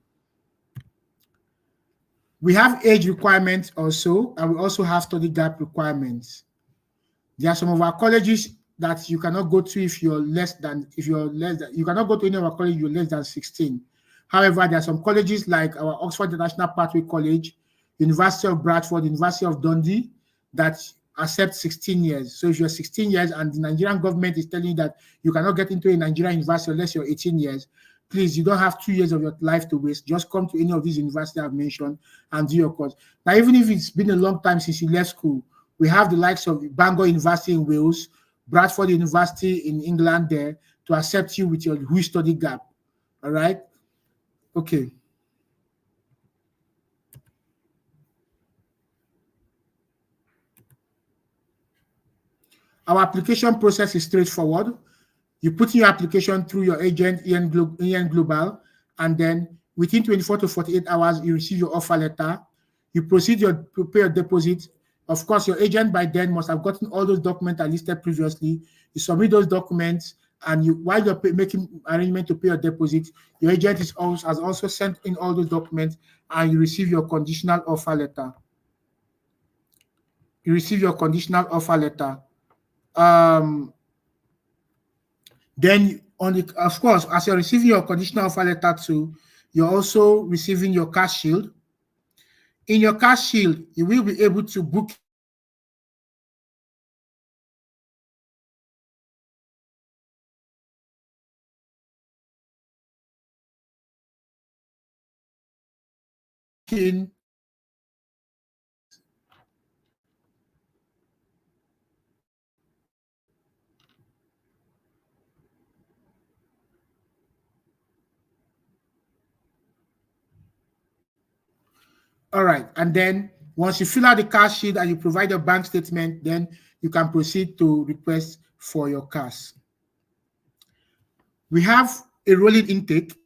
We have age requirements also, and we also have study gap requirements. There are some of our colleges that you cannot go to if you're less than, you cannot go to any of our colleges, you're less than 16. However, there are some colleges like our Oxford International Pathway College, University of Bradford, University of Dundee, that accept 16 years. So if you're 16 years and the Nigerian government is telling you that you cannot get into a Nigerian university unless you're 18 years, please, you don't have 2 years of your life to waste. Just come to any of these universities I've mentioned and do your course. Now, even if it's been a long time since you left school, we have the likes of Bangor University in Wales, Bradford University in England there to accept you with your WHOIS study gap. All right? Okay. Our application process is straightforward. You put in your application through your agent, EN Global, and then within 24 to 48 hours, you receive your offer letter. You proceed to pay your deposit. Of course, your agent by then must have gotten all those documents I listed previously. You submit those documents, and while you're making arrangement to pay your deposit, your agent has also sent in all those documents, and you receive your conditional offer letter. You receive your conditional offer letter. Then, of course, as you're receiving your conditional offer letter too, you're also receiving your cash shield. In your cash shield, you will be able to book in all right, and then once you fill out the cash sheet and you provide your bank statement, then you can proceed to request for your cash. We have a rolling intake.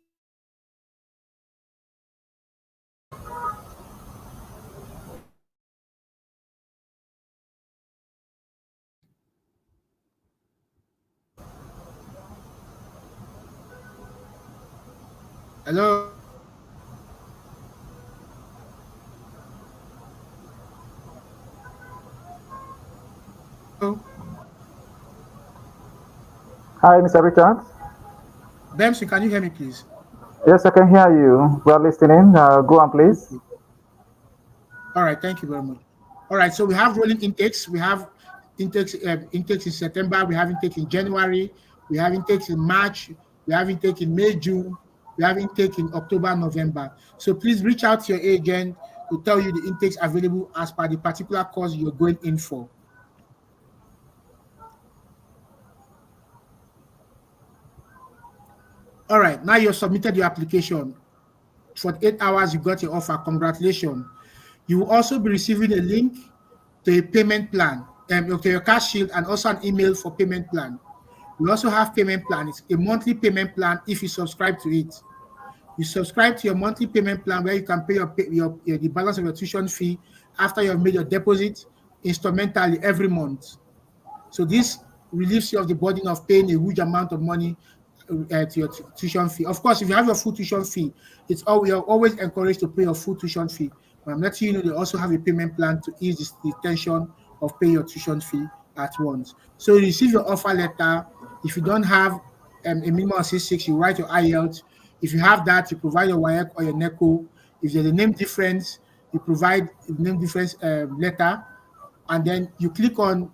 Hello. Hi, Mr. Richard. Bemsi, can you hear me, please? Yes, I can hear you. We are listening. Go on, please. All right, thank you very much. All right, so we have rolling intakes. We have intakes in September. We have intake in January. We have intakes in March. We have intake in May, June. We have intake in October, November. So please reach out to your agent to tell you the intakes available as per the particular course you're going in for. All right, now you've submitted your application. For 8 hours, you got your offer. Congratulations. You will also be receiving a link to a payment plan, to your cash shield, and also an email for payment plan. We also have payment plan. It's a monthly payment plan if you subscribe to it. You subscribe to your monthly payment plan where you can pay the balance of your tuition fee after you have made your deposit instrumentally every month. So this relieves you of the burden of paying a huge amount of money to your tuition fee. Of course, if you have your full tuition fee, we are always encouraged to pay your full tuition fee. But I'm letting you know they also have a payment plan to ease the tension of paying your tuition fee at once. So you receive your offer letter. If you don't have a minimum of 6.6, you write your IELTS. If you have that, you provide your WAEC or your NECO. If there's a name difference, you provide a name difference letter, and then you click on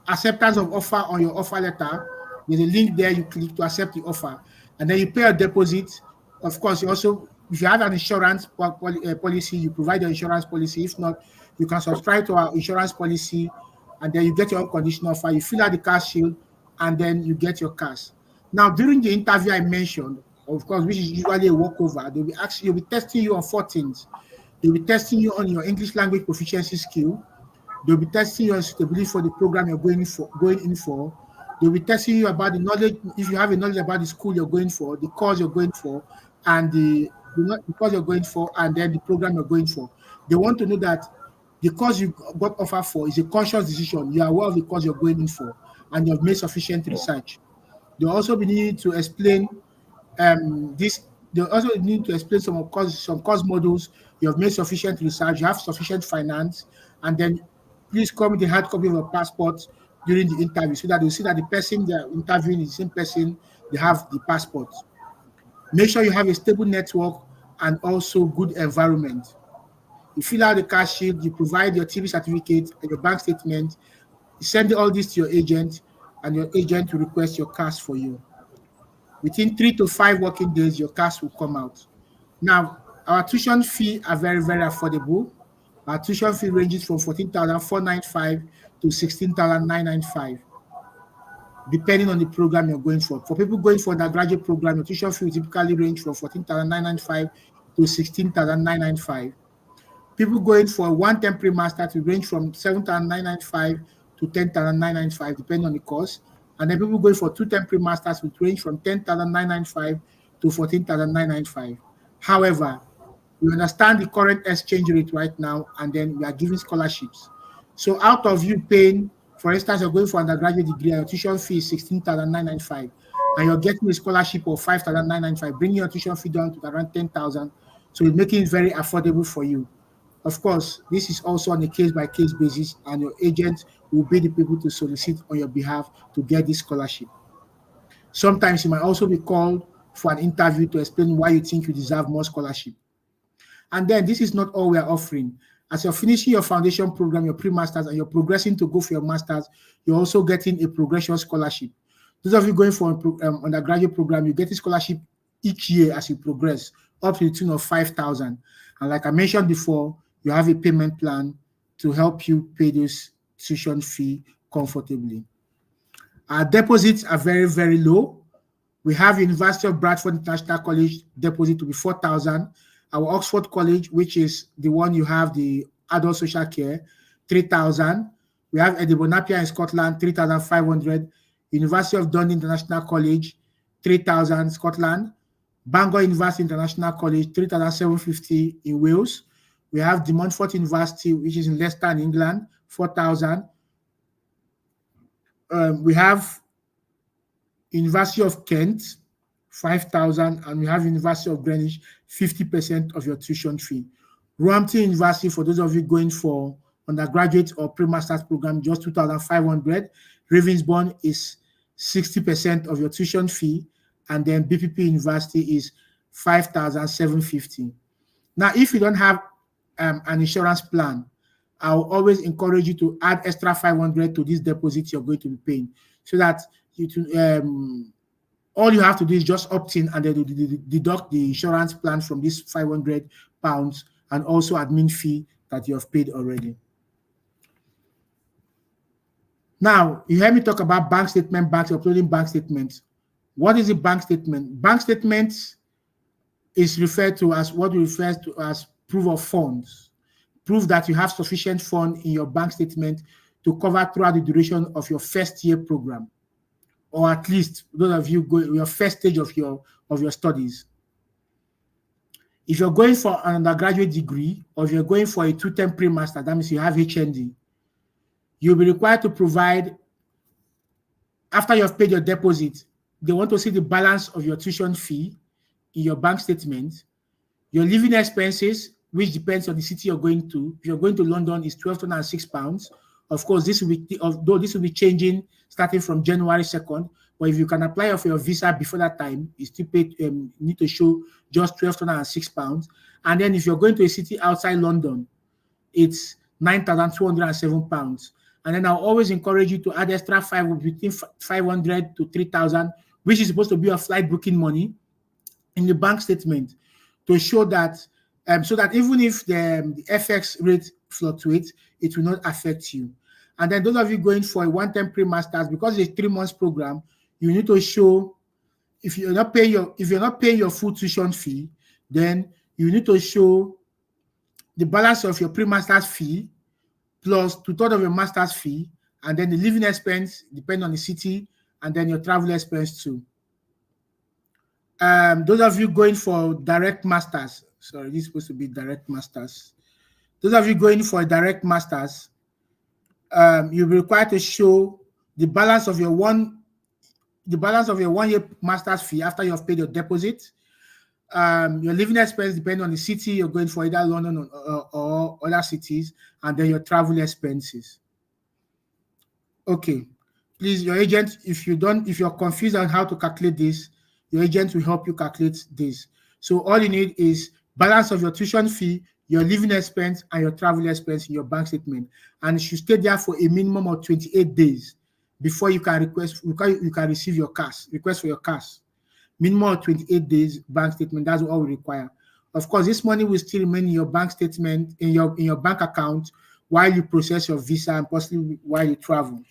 acceptance of offer on your offer letter. There's a link there. You click to accept the offer, and then you pay a deposit. Of course, you also, if you have an insurance policy, you provide your insurance policy. If not, you can subscribe to our insurance policy, and then you get your unconditional offer. You fill out the cash shield, and then you get your cash. Now, during the interview I mentioned, of course, which is usually a walkover, they'll be testing you on 4 things. They'll be testing you on your English language proficiency skill. They'll be testing your suitability for the program you're going in for. They'll be testing you about the knowledge, if you have a knowledge about the school you're going for, the course you're going for, and the course you're going for, and then the program you're going for. They want to know that the course you got offered for is a conscious decision. You are aware of the course you're going in for, and you've made sufficient research. They'll also be needing to explain this. They also need to explain some course models. You have made sufficient research. You have sufficient finance, and then please come with a hard copy of your passport during the interview so that you see that the person they're interviewing is the same person. They have the passport. Make sure you have a stable network and also good environment. You fill out the cash sheet. You provide your TV certificate and your bank statement. You send all this to your agent, and your agent will request your cash for you. Within 3 to 5 working days, your cash will come out. Now, our tuition fee are very, very affordable. Our tuition fee ranges from 14,495 to 16,995, depending on the program you're going for. For people going for the graduate program, your tuition fee will typically range from 14,995 to 16,995. People going for one temporary master to range from 7,995 to 10,995, depending on the course. And then people going for 2 temporary masters will range from 10,995 to 14,995. However, we understand the current exchange rate right now, and then we are giving scholarships. So out of you paying, for instance, you're going for undergraduate degree, your tuition fee is 16,995, and you're getting a scholarship of 5,995, bringing your tuition fee down to around 10,000. So it's making it very affordable for you. Of course, this is also on a case-by-case basis, and your agent will be the people to solicit on your behalf to get this scholarship. Sometimes you might also be called for an interview to explain why you think you deserve more scholarship. And then this is not all we are offering. As you're finishing your foundation program, your pre-masters, and you're progressing to go for your masters, you're also getting a progression scholarship. Those of you going for an undergraduate program, you get a scholarship each year as you progress, up to the tune of 5,000. And like I mentioned before, you have a payment plan to help you pay this tuition fee comfortably. Our deposits are very, very low. We have University of Bradford International College deposit to be 4,000. Our Oxford College, which is the one you have the adult social care, 3,000. We have Edinburgh Napier in Scotland, 3,500. University of Dundee International College, 3,000 Scotland. Bangor University International College, 3,750 in Wales. We have De Montfort University, which is in Leicester in England, 4,000. We have University of Kent, 5,000, and we have University of Greenwich, 50% of your tuition fee. Roehampton University, for those of you going for undergraduate or pre-master's program, just 2,500. Ravensbourne is 60% of your tuition fee, and then BPP University is 5,750. Now, if you don't have an insurance plan, I'll always encourage you to add extra 500 to this deposit you're going to be paying, so that all you have to do is just opt in, and then deduct the insurance plan from this £500 and also admin fee that you have paid already. Now, you hear me talk about bank statement, banks uploading bank statements. What is a bank statement? Bank statements is referred to as what we refer to as proof of funds. Proof that you have sufficient fund in your bank statement to cover throughout the duration of your first year program. or at least those of you going your first stage of your studies. If you're going for an undergraduate degree, or if you're going for a 2-term pre-master, that means you have HND, you'll be required to provide, after you've paid your deposit, they want to see the balance of your tuition fee in your bank statement, your living expenses, which depends on the city you're going to. If you're going to London, it's £1,206. Of course, this will be changing starting from January 2nd. But if you can apply for your visa before that time, you still need to show just £1,206. And then if you're going to a city outside London, it's £9,207. And then I'll always encourage you to add extra between 500 to 3,000, which is supposed to be your flight booking money, in the bank statement, to show that, so that even if the FX rate fluctuates, it will not affect you. And then those of you going for a 1-term pre-masters, because it's a 3 months program, you need to show, if you're not paying your full tuition fee, then you need to show the balance of your pre-masters fee plus 2/3 of your master's fee, and then the living expense, depending on the city, and then your travel expense too. Those of you going for direct masters, sorry, this is supposed to be direct masters. Those of you going for a direct masters, you'll be required to show the balance of your 1-year master's fee after you have paid your deposit, your living expense depending on the city you're going for, either London or other cities, and then your travel expenses. Okay, please, your agent, if you're confused on how to calculate this, your agent will help you calculate this. So all you need is balance of your tuition fee, your living expense, and your travel expense in your bank statement, and it should stay there for a minimum of 28 days before you can receive your cash, request for your cash. Minimum of 28 days bank statement. That's all we require. Of course, this money will still remain in your bank statement, in your bank account, while you process your visa and possibly while you travel.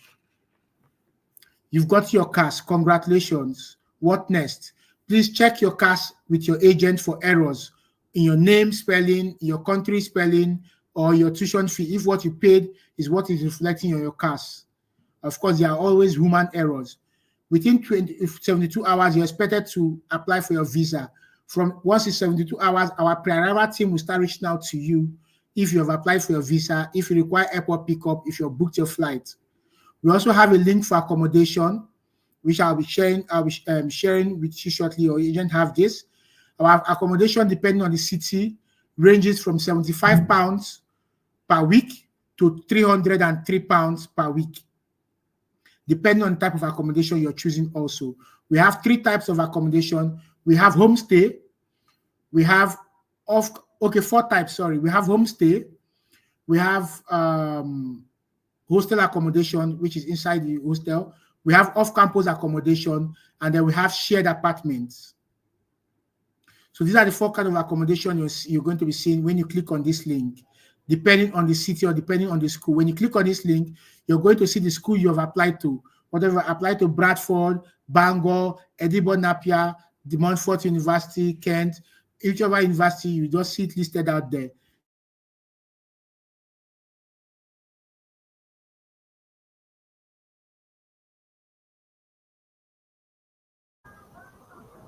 You've got your cash. Congratulations. What next? Please check your cash with your agent for errors in your name spelling, your country spelling, or your tuition fee, if what you paid is what is reflecting on your cash. Of course, there are always human errors. Within 72 hours, you're expected to apply for your visa. Once it's 72 hours, our pre-arrival team will start reaching out to you if you have applied for your visa, if you require airport pickup, if you've booked your flight. We also have a link for accommodation, which I'll be sharing with you shortly. Your agent have this. Our accommodation, depending on the city, ranges from £75 per week to £303 per week, depending on the type of accommodation you're choosing. Also, we have 3 types of accommodation. We have homestay. We have 4 types. Sorry, we have homestay. We have hostel accommodation, which is inside the hostel. We have off-campus accommodation, and then we have shared apartments. So these are the 4 kinds of accommodation you're going to be seeing when you click on this link, depending on the city or depending on the school. When you click on this link, you're going to see the school you have applied to. Whatever applied to Bradford, Bangor, Edinburgh, Napier, De Montfort University, Kent, whichever university, you just see it listed out there.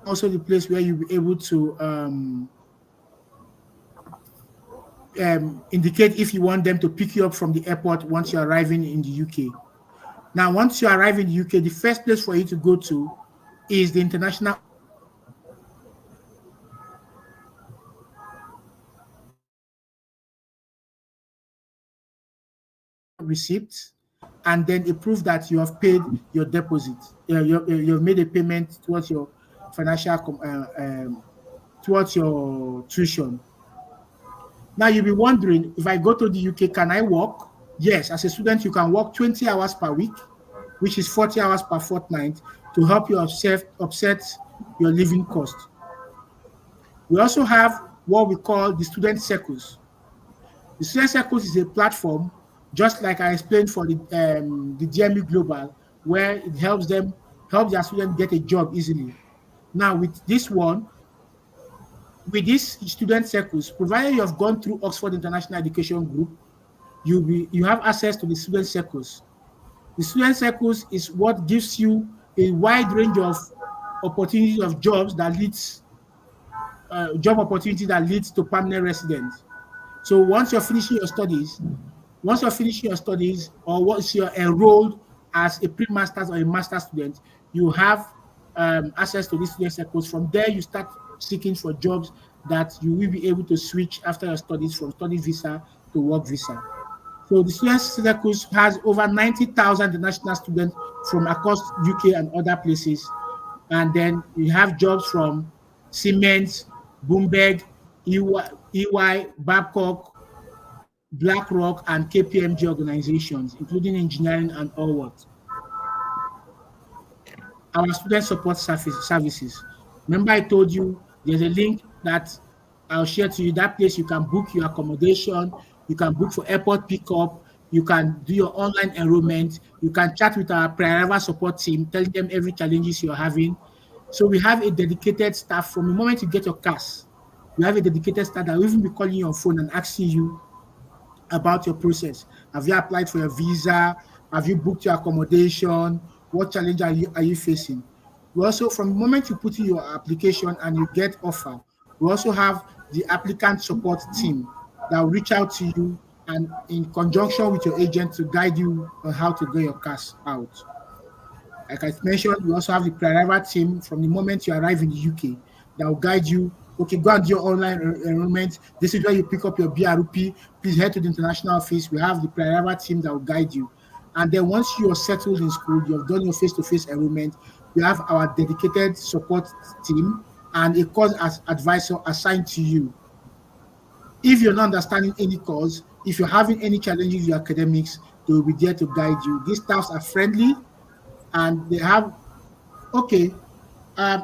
Also the place where you'll be able to indicate if you want them to pick you up from the airport once you're arriving in the UK. Now, once you arrive in the UK, the first place for you to go to is the international receipt, and then a proof that you have paid your deposit. You've made a payment towards your financial towards your tuition. Now you'll be wondering, if I go to the UK, can I work? Yes, as a student, you can work 20 hours per week, which is 40 hours per fortnight, to help you offset your living cost. We also have what we call the student circles. The student circles is a platform, just like I explained for the DME Global, where it helps their students get a job easily. Now with this one, with these student circles, provided you have gone through Oxford International Education Group, you have access to the student circles. The student circles is what gives you a wide range of opportunities of jobs that leads job opportunity that leads to permanent residence. So once you're finishing your studies, or once you're enrolled as a pre-master's or a master's student, you have access to these student circles. From there, you start seeking for jobs that you will be able to switch after your studies from study visa to work visa. So the student circles has over 90,000 international students from across UK and other places. And then you have jobs from Siemens, Bloomberg, Babcock, BlackRock, and KPMG organizations, including engineering and all what. Our student support services. Remember I told you there's a link that I'll share to you. That place you can book your accommodation, you can book for airport pickup, you can do your online enrollment, you can chat with our prior support team, telling them every challenges you're having. So we have a dedicated staff from the moment you get your CAS. We have a dedicated staff that will even be calling you on phone and asking you about your process. Have you applied for your visa? Have you booked your accommodation? What challenge are you facing? We also, from the moment you put in your application and you get offer, we also have the applicant support team that will reach out to you and in conjunction with your agent to guide you on how to get your cash out. Like I mentioned, we also have the pre-arrival team from the moment you arrive in the UK that will guide you. Okay, go and do your online enrollment. This is where you pick up your BRP. Please head to the international office. We have the pre-arrival team that will guide you. And then once you are settled in school, you have done your face-to-face enrollment, we have our dedicated support team and a course advisor assigned to you. If you're not understanding any course, if you're having any challenges with your academics, they will be there to guide you. These staffs are friendly and they have, okay,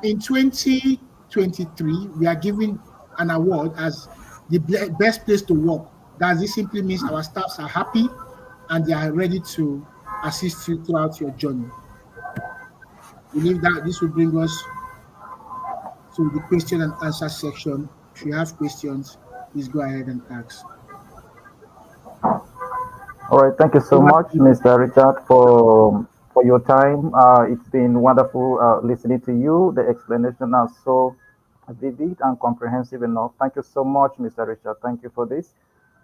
in 2023, we are giving an award as the best place to work. This simply means our staffs are happy and they are ready to assist you throughout your journey. We believe that this will bring us to the question and answer section. If you have questions, please go ahead and ask. All right, thank you so much, Mr. Richard, for your time. It's been wonderful listening to you. The explanation are so vivid and comprehensive enough. Thank you so much, Mr. Richard. Thank you for this.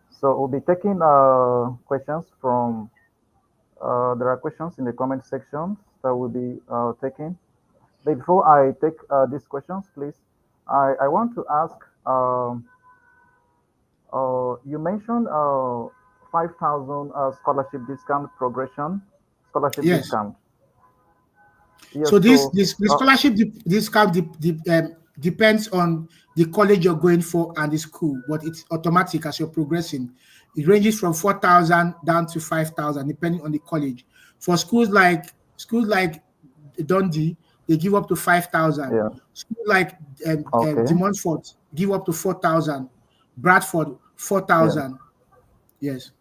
So we'll be taking questions from. There are questions in the comment section that will be taken. But before I take these questions, please, I want to ask. You mentioned 5,000 scholarship discount progression, scholarship discount. Yes, so this scholarship discount depends on the college you're going for and the school, but it's automatic as you're progressing. It ranges from 4,000 down to 5,000 depending on the college. For schools like Dundee, they give up to 5,000. Yeah. Schools like De Montfort give up to 4,000. Bradford 4,000. Yeah. Yes.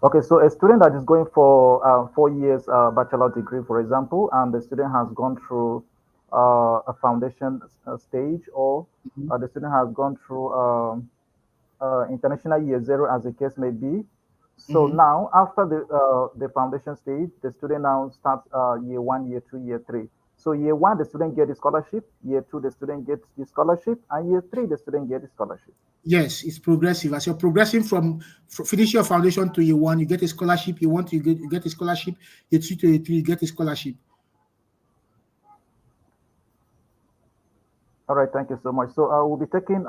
Okay, so a student that is going for 4 years bachelor degree, for example, and the student has gone through a foundation stage, or the student has gone through international year zero, as the case may be. So now, after the foundation stage, the student now starts year 1, year 2, year 3. So year 1, the student gets the scholarship. Year 2, the student gets the scholarship, and year 3, the student gets the scholarship. Yes, it's progressive. As you're progressing from finishing your foundation to year 1, you get a scholarship. You get a scholarship. Year 2 to year 3, you get a scholarship. All right, thank you so much. So we'll be taking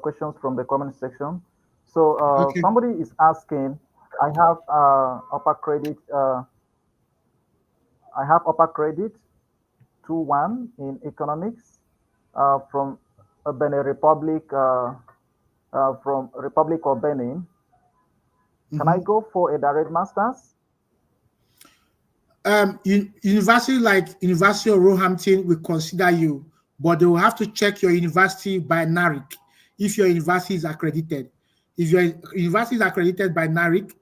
questions from the comment section. So somebody is asking, I have upper credit. I have upper credit 2-1 in economics from Benin Republic. From Republic of Benin. Can I go for a direct master's? University like University of Roehampton will consider you, but they will have to check your university by NARIC if your university is accredited. If your university is accredited by NARIC,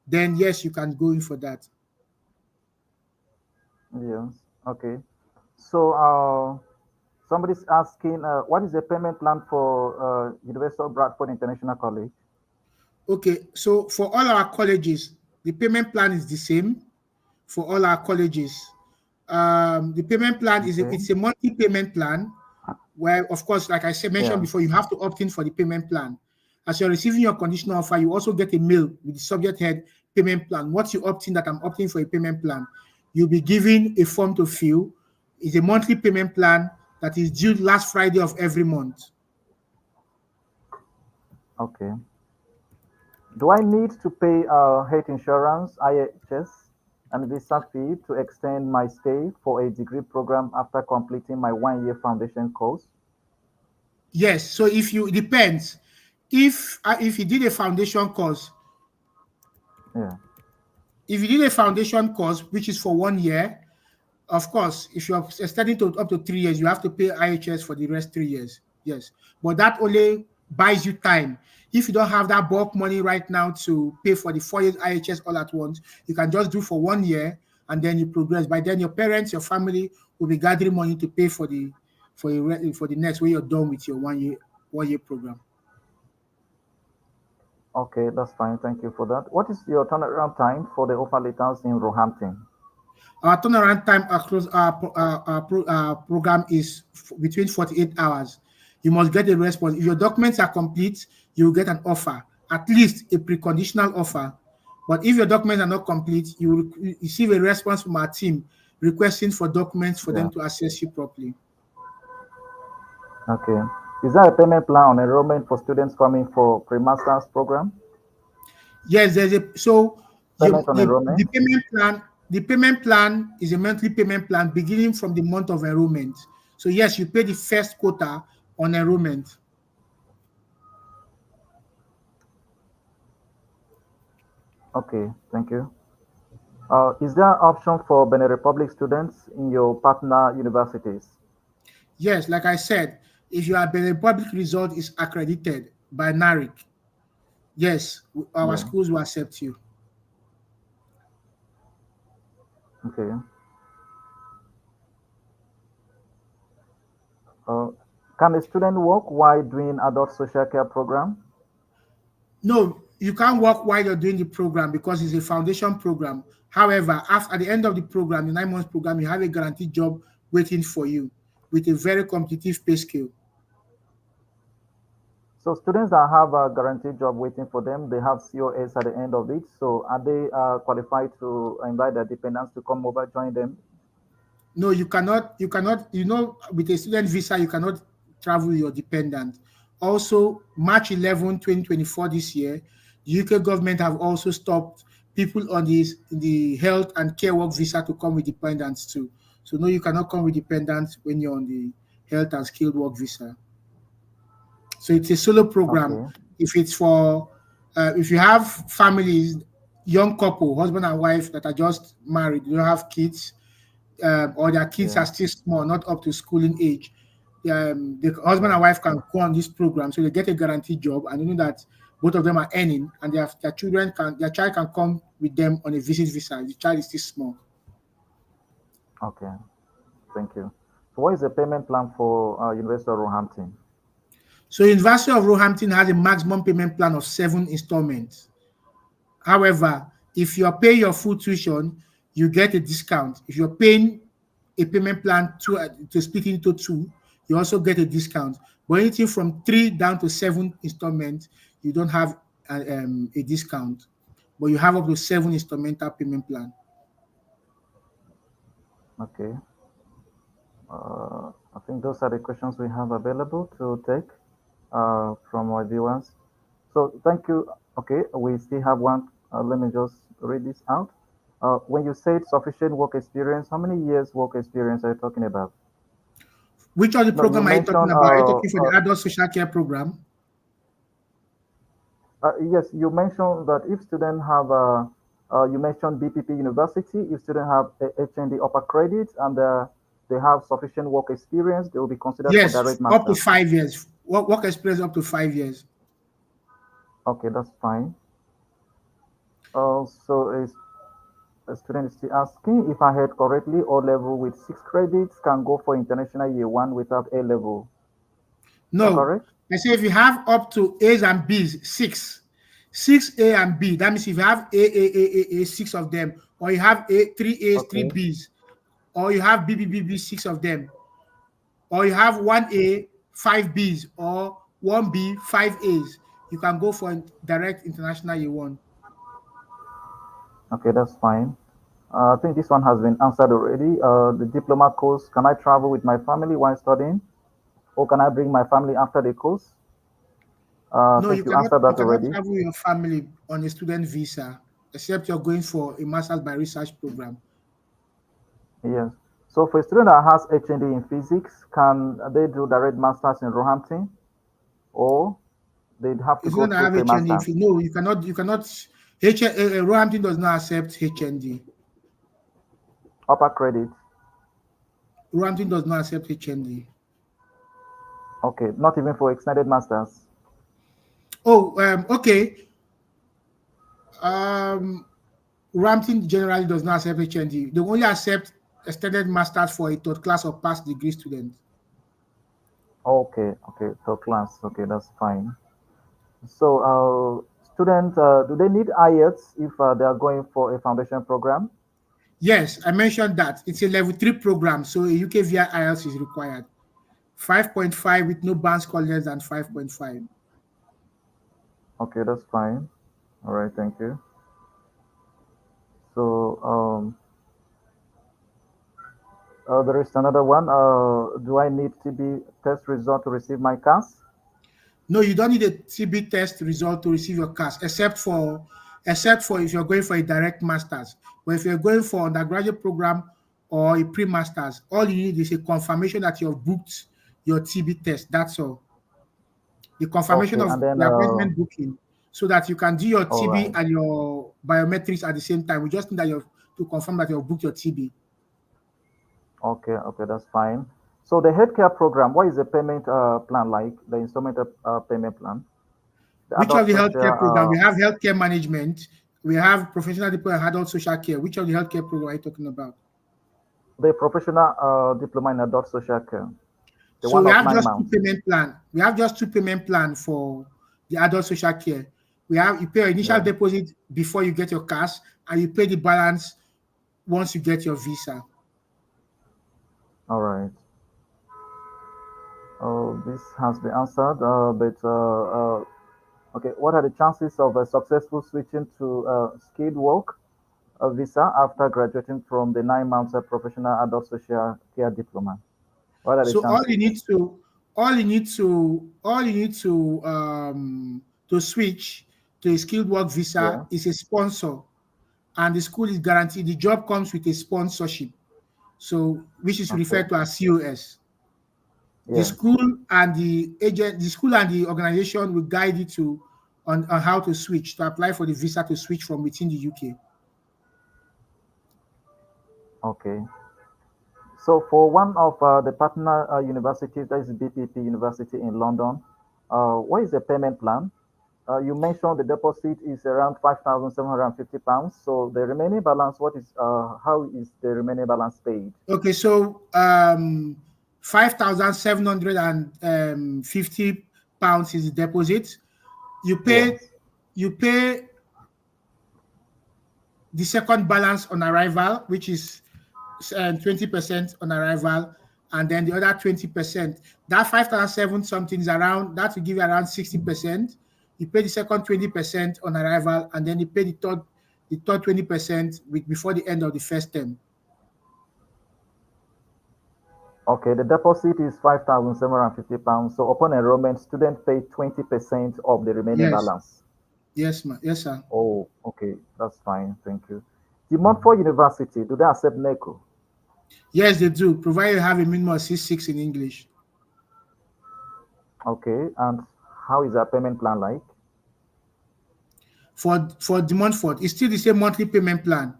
then yes, you can go in for that. Yes. Okay. So somebody's asking, what is the payment plan for University of Bradford International College? Okay, so for all our colleges, the payment plan is the same for all our colleges. The payment plan is it's a monthly payment plan where, of course, like I said, mentioned before, you have to opt in for the payment plan. As you're receiving your conditional offer, you also get a mail with the subject head payment plan. Once you opt in that I'm opting for a payment plan, you'll be given a form to fill. It's a monthly payment plan that is due last Friday of every month. Okay. Do I need to pay health insurance, IHS, and visa fee to extend my stay for a degree program after completing my 1-year foundation course? Yes. So if you, it depends. If you did a foundation course, if you did a foundation course, which is for 1 year, of course, if you are extending to up to 3 years, you have to pay IHS for the rest 3 years. Yes. But that only buys you time. If you don't have that bulk money right now to pay for the 4 years IHS all at once, you can just do for 1 year and then you progress. By then, your parents, your family will be gathering money to pay for the next when you're done with your 1 year program. Okay, that's fine. Thank you for that. What is your turnaround time for the offer letters in Roehampton? Our turnaround time across our program is between 48 hours. You must get a response. If your documents are complete, you will get an offer, at least a preconditional offer. But if your documents are not complete, you will receive a response from our team requesting for documents for them to assess you properly. Okay. Is there a payment plan on enrollment for students coming for pre-master's program? Yes, there's a enrollment? The payment plan is a monthly payment plan beginning from the month of enrollment. So yes, you pay the first quota on enrollment. Okay, thank you. Is there an option for Benin Republic students in your partner universities? Yes, like I said, if your Benin Republic result is accredited by NARIC, yes, our schools will accept you. Okay. Can a student work while doing adult social care program? No, you can't work while you're doing the program because it's a foundation program. However, at the end of the program, the 9 months program, you have a guaranteed job waiting for you with a very competitive pay scale. So students that have a guaranteed job waiting for them, they have COS at the end of it. So are they qualified to invite their dependents to come over, join them? No, you cannot, with a student visa, you cannot travel with your dependent. Also, March 11, 2024 this year, the UK government have also stopped people on the health and care work visa to come with dependents too. So no, you cannot come with dependents when you're on the health and skilled work visa. So it's a solo program. Okay. If it's for, if you have families, young couple, husband and wife that are just married, you don't have kids, or their kids are still small, not up to schooling age, the husband and wife can go on this program, so they get a guaranteed job, and you know that both of them are earning, and their child can come with them on a visit visa. The child is still small. Okay, thank you. So, what is the payment plan for University of Roehampton? So, University of Roehampton has a maximum payment plan of 7 installments. However, if you are paying your full tuition, you get a discount. If you're paying a payment plan to split into 2, you also get a discount. But anything from 3 down to 7 installments, you don't have a discount. But you have up to 7 installmental payment plan. Okay. I think those are the questions we have available to take from our viewers. So thank you. Okay, we still have one. Let me just read this out. When you said sufficient work experience, how many years work experience are you talking about? Which other program are you talking about? Are you talking for the adult social care program? Yes, you mentioned that if students have, you mentioned BPP University, if students have HND upper credits and they have sufficient work experience, they will be considered for direct master. Up to 5 years. Work experience up to 5 years. Okay, that's fine. So a student is still asking if I heard correctly, O level with 6 credits can go for international year 1 without A level. No, correct? I say if you have up to A's and B's, 6 A and B, that means if you have A, 6 of them, or you have 3 A's, 3 B's, or you have BBBB, 6 of them, or you have 1A, 5 Bs, or 1B, 5 As, you can go for direct international year 1. Okay, that's fine. I think this one has been answered already. The diploma course, can I travel with my family while studying? Or can I bring my family after the course? I No, think you you answered that cannot already. travel with your family on a student visa, except you're going for a master's by research program. Yes. So for a student that has HND in physics, can they do direct masters in Roehampton, or they'd have to If go you don't through have HND, pre-masters? if you know, you cannot, Roehampton does not accept HND. Upper credit. Roehampton does not accept HND. Okay, not even for extended masters. Oh, okay. Roehampton generally does not accept HND. They only accept extended masters for a third class or past degree student. Okay, okay, third class. Okay, that's fine. So, students, do they need IELTS if they are going for a foundation program? Yes, I mentioned that. It's a level 3 program, so a UK via IELTS is required. 5.5 with no band score less than 5.5. Okay, that's fine. All right, thank you. So, there is another one. Do I need TB test result to receive my CAS? No, you don't need a TB test result to receive your CAS, except for if you're going for a direct master's. But if you're going for undergraduate program or a pre-master's, all you need is a confirmation that you've booked your TB test. That's all. The confirmation Okay, of and then, the appointment booking, so that you can do your all TB right. and your biometrics at the same time. We just need that you to confirm that you've booked your TB. Okay, okay, that's fine. So the healthcare program, what is the payment plan like? The installment payment plan? The Which of adult the social, healthcare program? We have healthcare management. We have professional diploma in adult social care. Which of the healthcare program are you talking about? the professional diploma in adult social care, the So one we of have nine just two months. payment plan. We have just two payment plan for the adult social care. You pay your initial Yeah. deposit before you get your cash, and you pay the balance once you get your visa. All right. Oh, this has been answered, but okay. What are the chances of a successful switching to skilled work visa after graduating from the 9 months professional adult social care diploma? What are the So chances? all you need to switch to a skilled work visa Yeah. is a sponsor, and the school is guaranteed. The job comes with a sponsorship, so which is Okay. referred to as COS. The Yes. school and the school and the organization will guide you on how to switch to apply for the visa to switch from within the UK. Okay. So for one of the partner universities, that is BPP University in London, what is the payment plan? You mentioned the deposit is around £5,750. So the remaining balance, how is the remaining balance paid? Okay, so 5,750 pounds is the deposit. You pay Yes. you pay the second balance on arrival, which is 20% on arrival, and then the other 20%. That 5,007 something is around, that will give you around 60%. You pay the second 20% on arrival, and then you pay the third 20% before the end of the first term. Okay, the deposit is £5,750. So upon enrollment, student pay 20% of the remaining Yes, balance. yes, sir. Oh, okay, that's fine. Thank you. The Montfort University, do they accept NECO? Yes, they do, provided you have a minimum of C6 in English. Okay, and how is their payment plan like? For the Montfort, it's still the same monthly payment plan.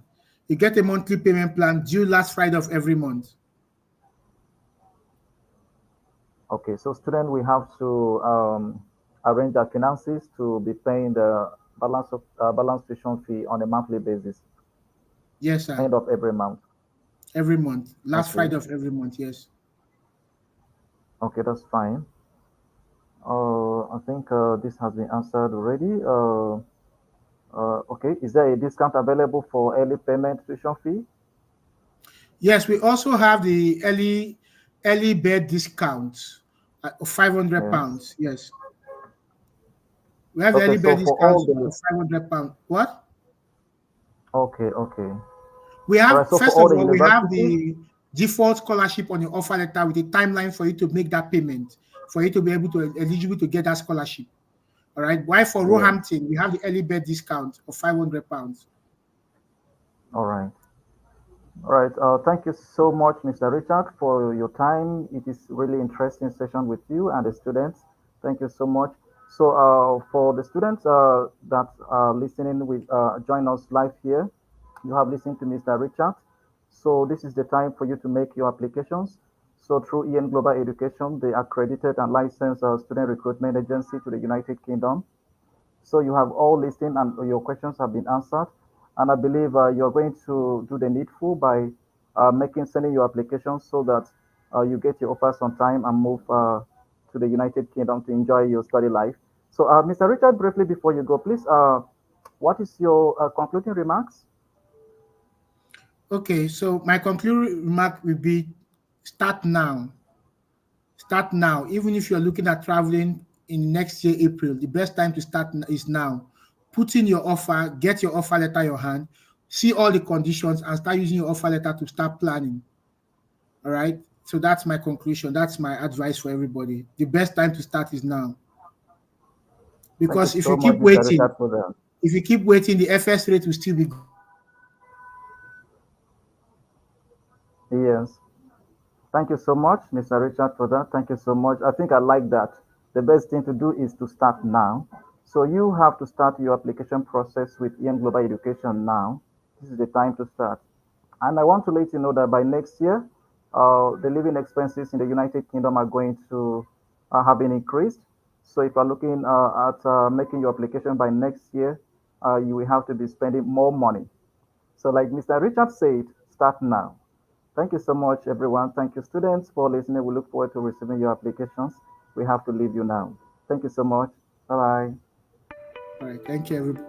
You get a monthly payment plan due last Friday of every month. Okay, so student, we have to arrange their finances to be paying the balance tuition fee on a monthly basis, Yes, sir. end of every month. Every month. Last Okay, Friday of every month, yes. okay, that's fine. I think this has been answered already. Okay, is there a discount available for early payment tuition fee? Yes, we also have the early bird discounts of 500 Yes. pounds. Yes, we have the Okay, early so bird for all discounts the of 500 pounds. What? okay, okay. We All right, have, so for first all of the all, we have universities, the default scholarship on your offer letter with a timeline for you to make that payment, for you to be able to eligible to get that scholarship. All right. Why for yeah. Roehampton, we have the early bird discount of 500 pounds. All right. All right. Thank you so much, Mr. Richard, for your time. It is really interesting session with you and the students. Thank you so much. So, for the students that are listening, with join us live here. You have listened to Mr. Richard. So this is the time for you to make your applications. So through EN Global Education, the accredited and licensed student recruitment agency to the United Kingdom. So you have all listened and your questions have been answered. And I believe you're going to do the needful by sending your applications so that you get your offers on time and move to the United Kingdom to enjoy your study life. So, Mr. Richard, briefly before you go, please, what is your concluding remarks? Okay, so my concluding remark will be start now. Start now. Even if you're looking at traveling in next year, April, the best time to start is now. Put in your offer, get your offer letter in your hand, see all the conditions, and start using your offer letter to start planning. All right. So that's my conclusion. That's my advice for everybody. The best time to start is now. Thank you Because so much, Mr. Richard, for that. if you keep waiting, the FS rate will still be. Yes. Thank you so much, Mr. Richard, for that. Thank you so much. I think I like that. The best thing to do is to start now. So you have to start your application process with EM Global Education now. This is the time to start. And I want to let you know that by next year, the living expenses in the United Kingdom are going to have been increased. So if you're looking at making your application by next year, you will have to be spending more money. So like Mr. Richard said, start now. Thank you so much, everyone. Thank you, students, for listening. We look forward to receiving your applications. We have to leave you now. Thank you so much. Bye bye. All right. Thank you, everybody.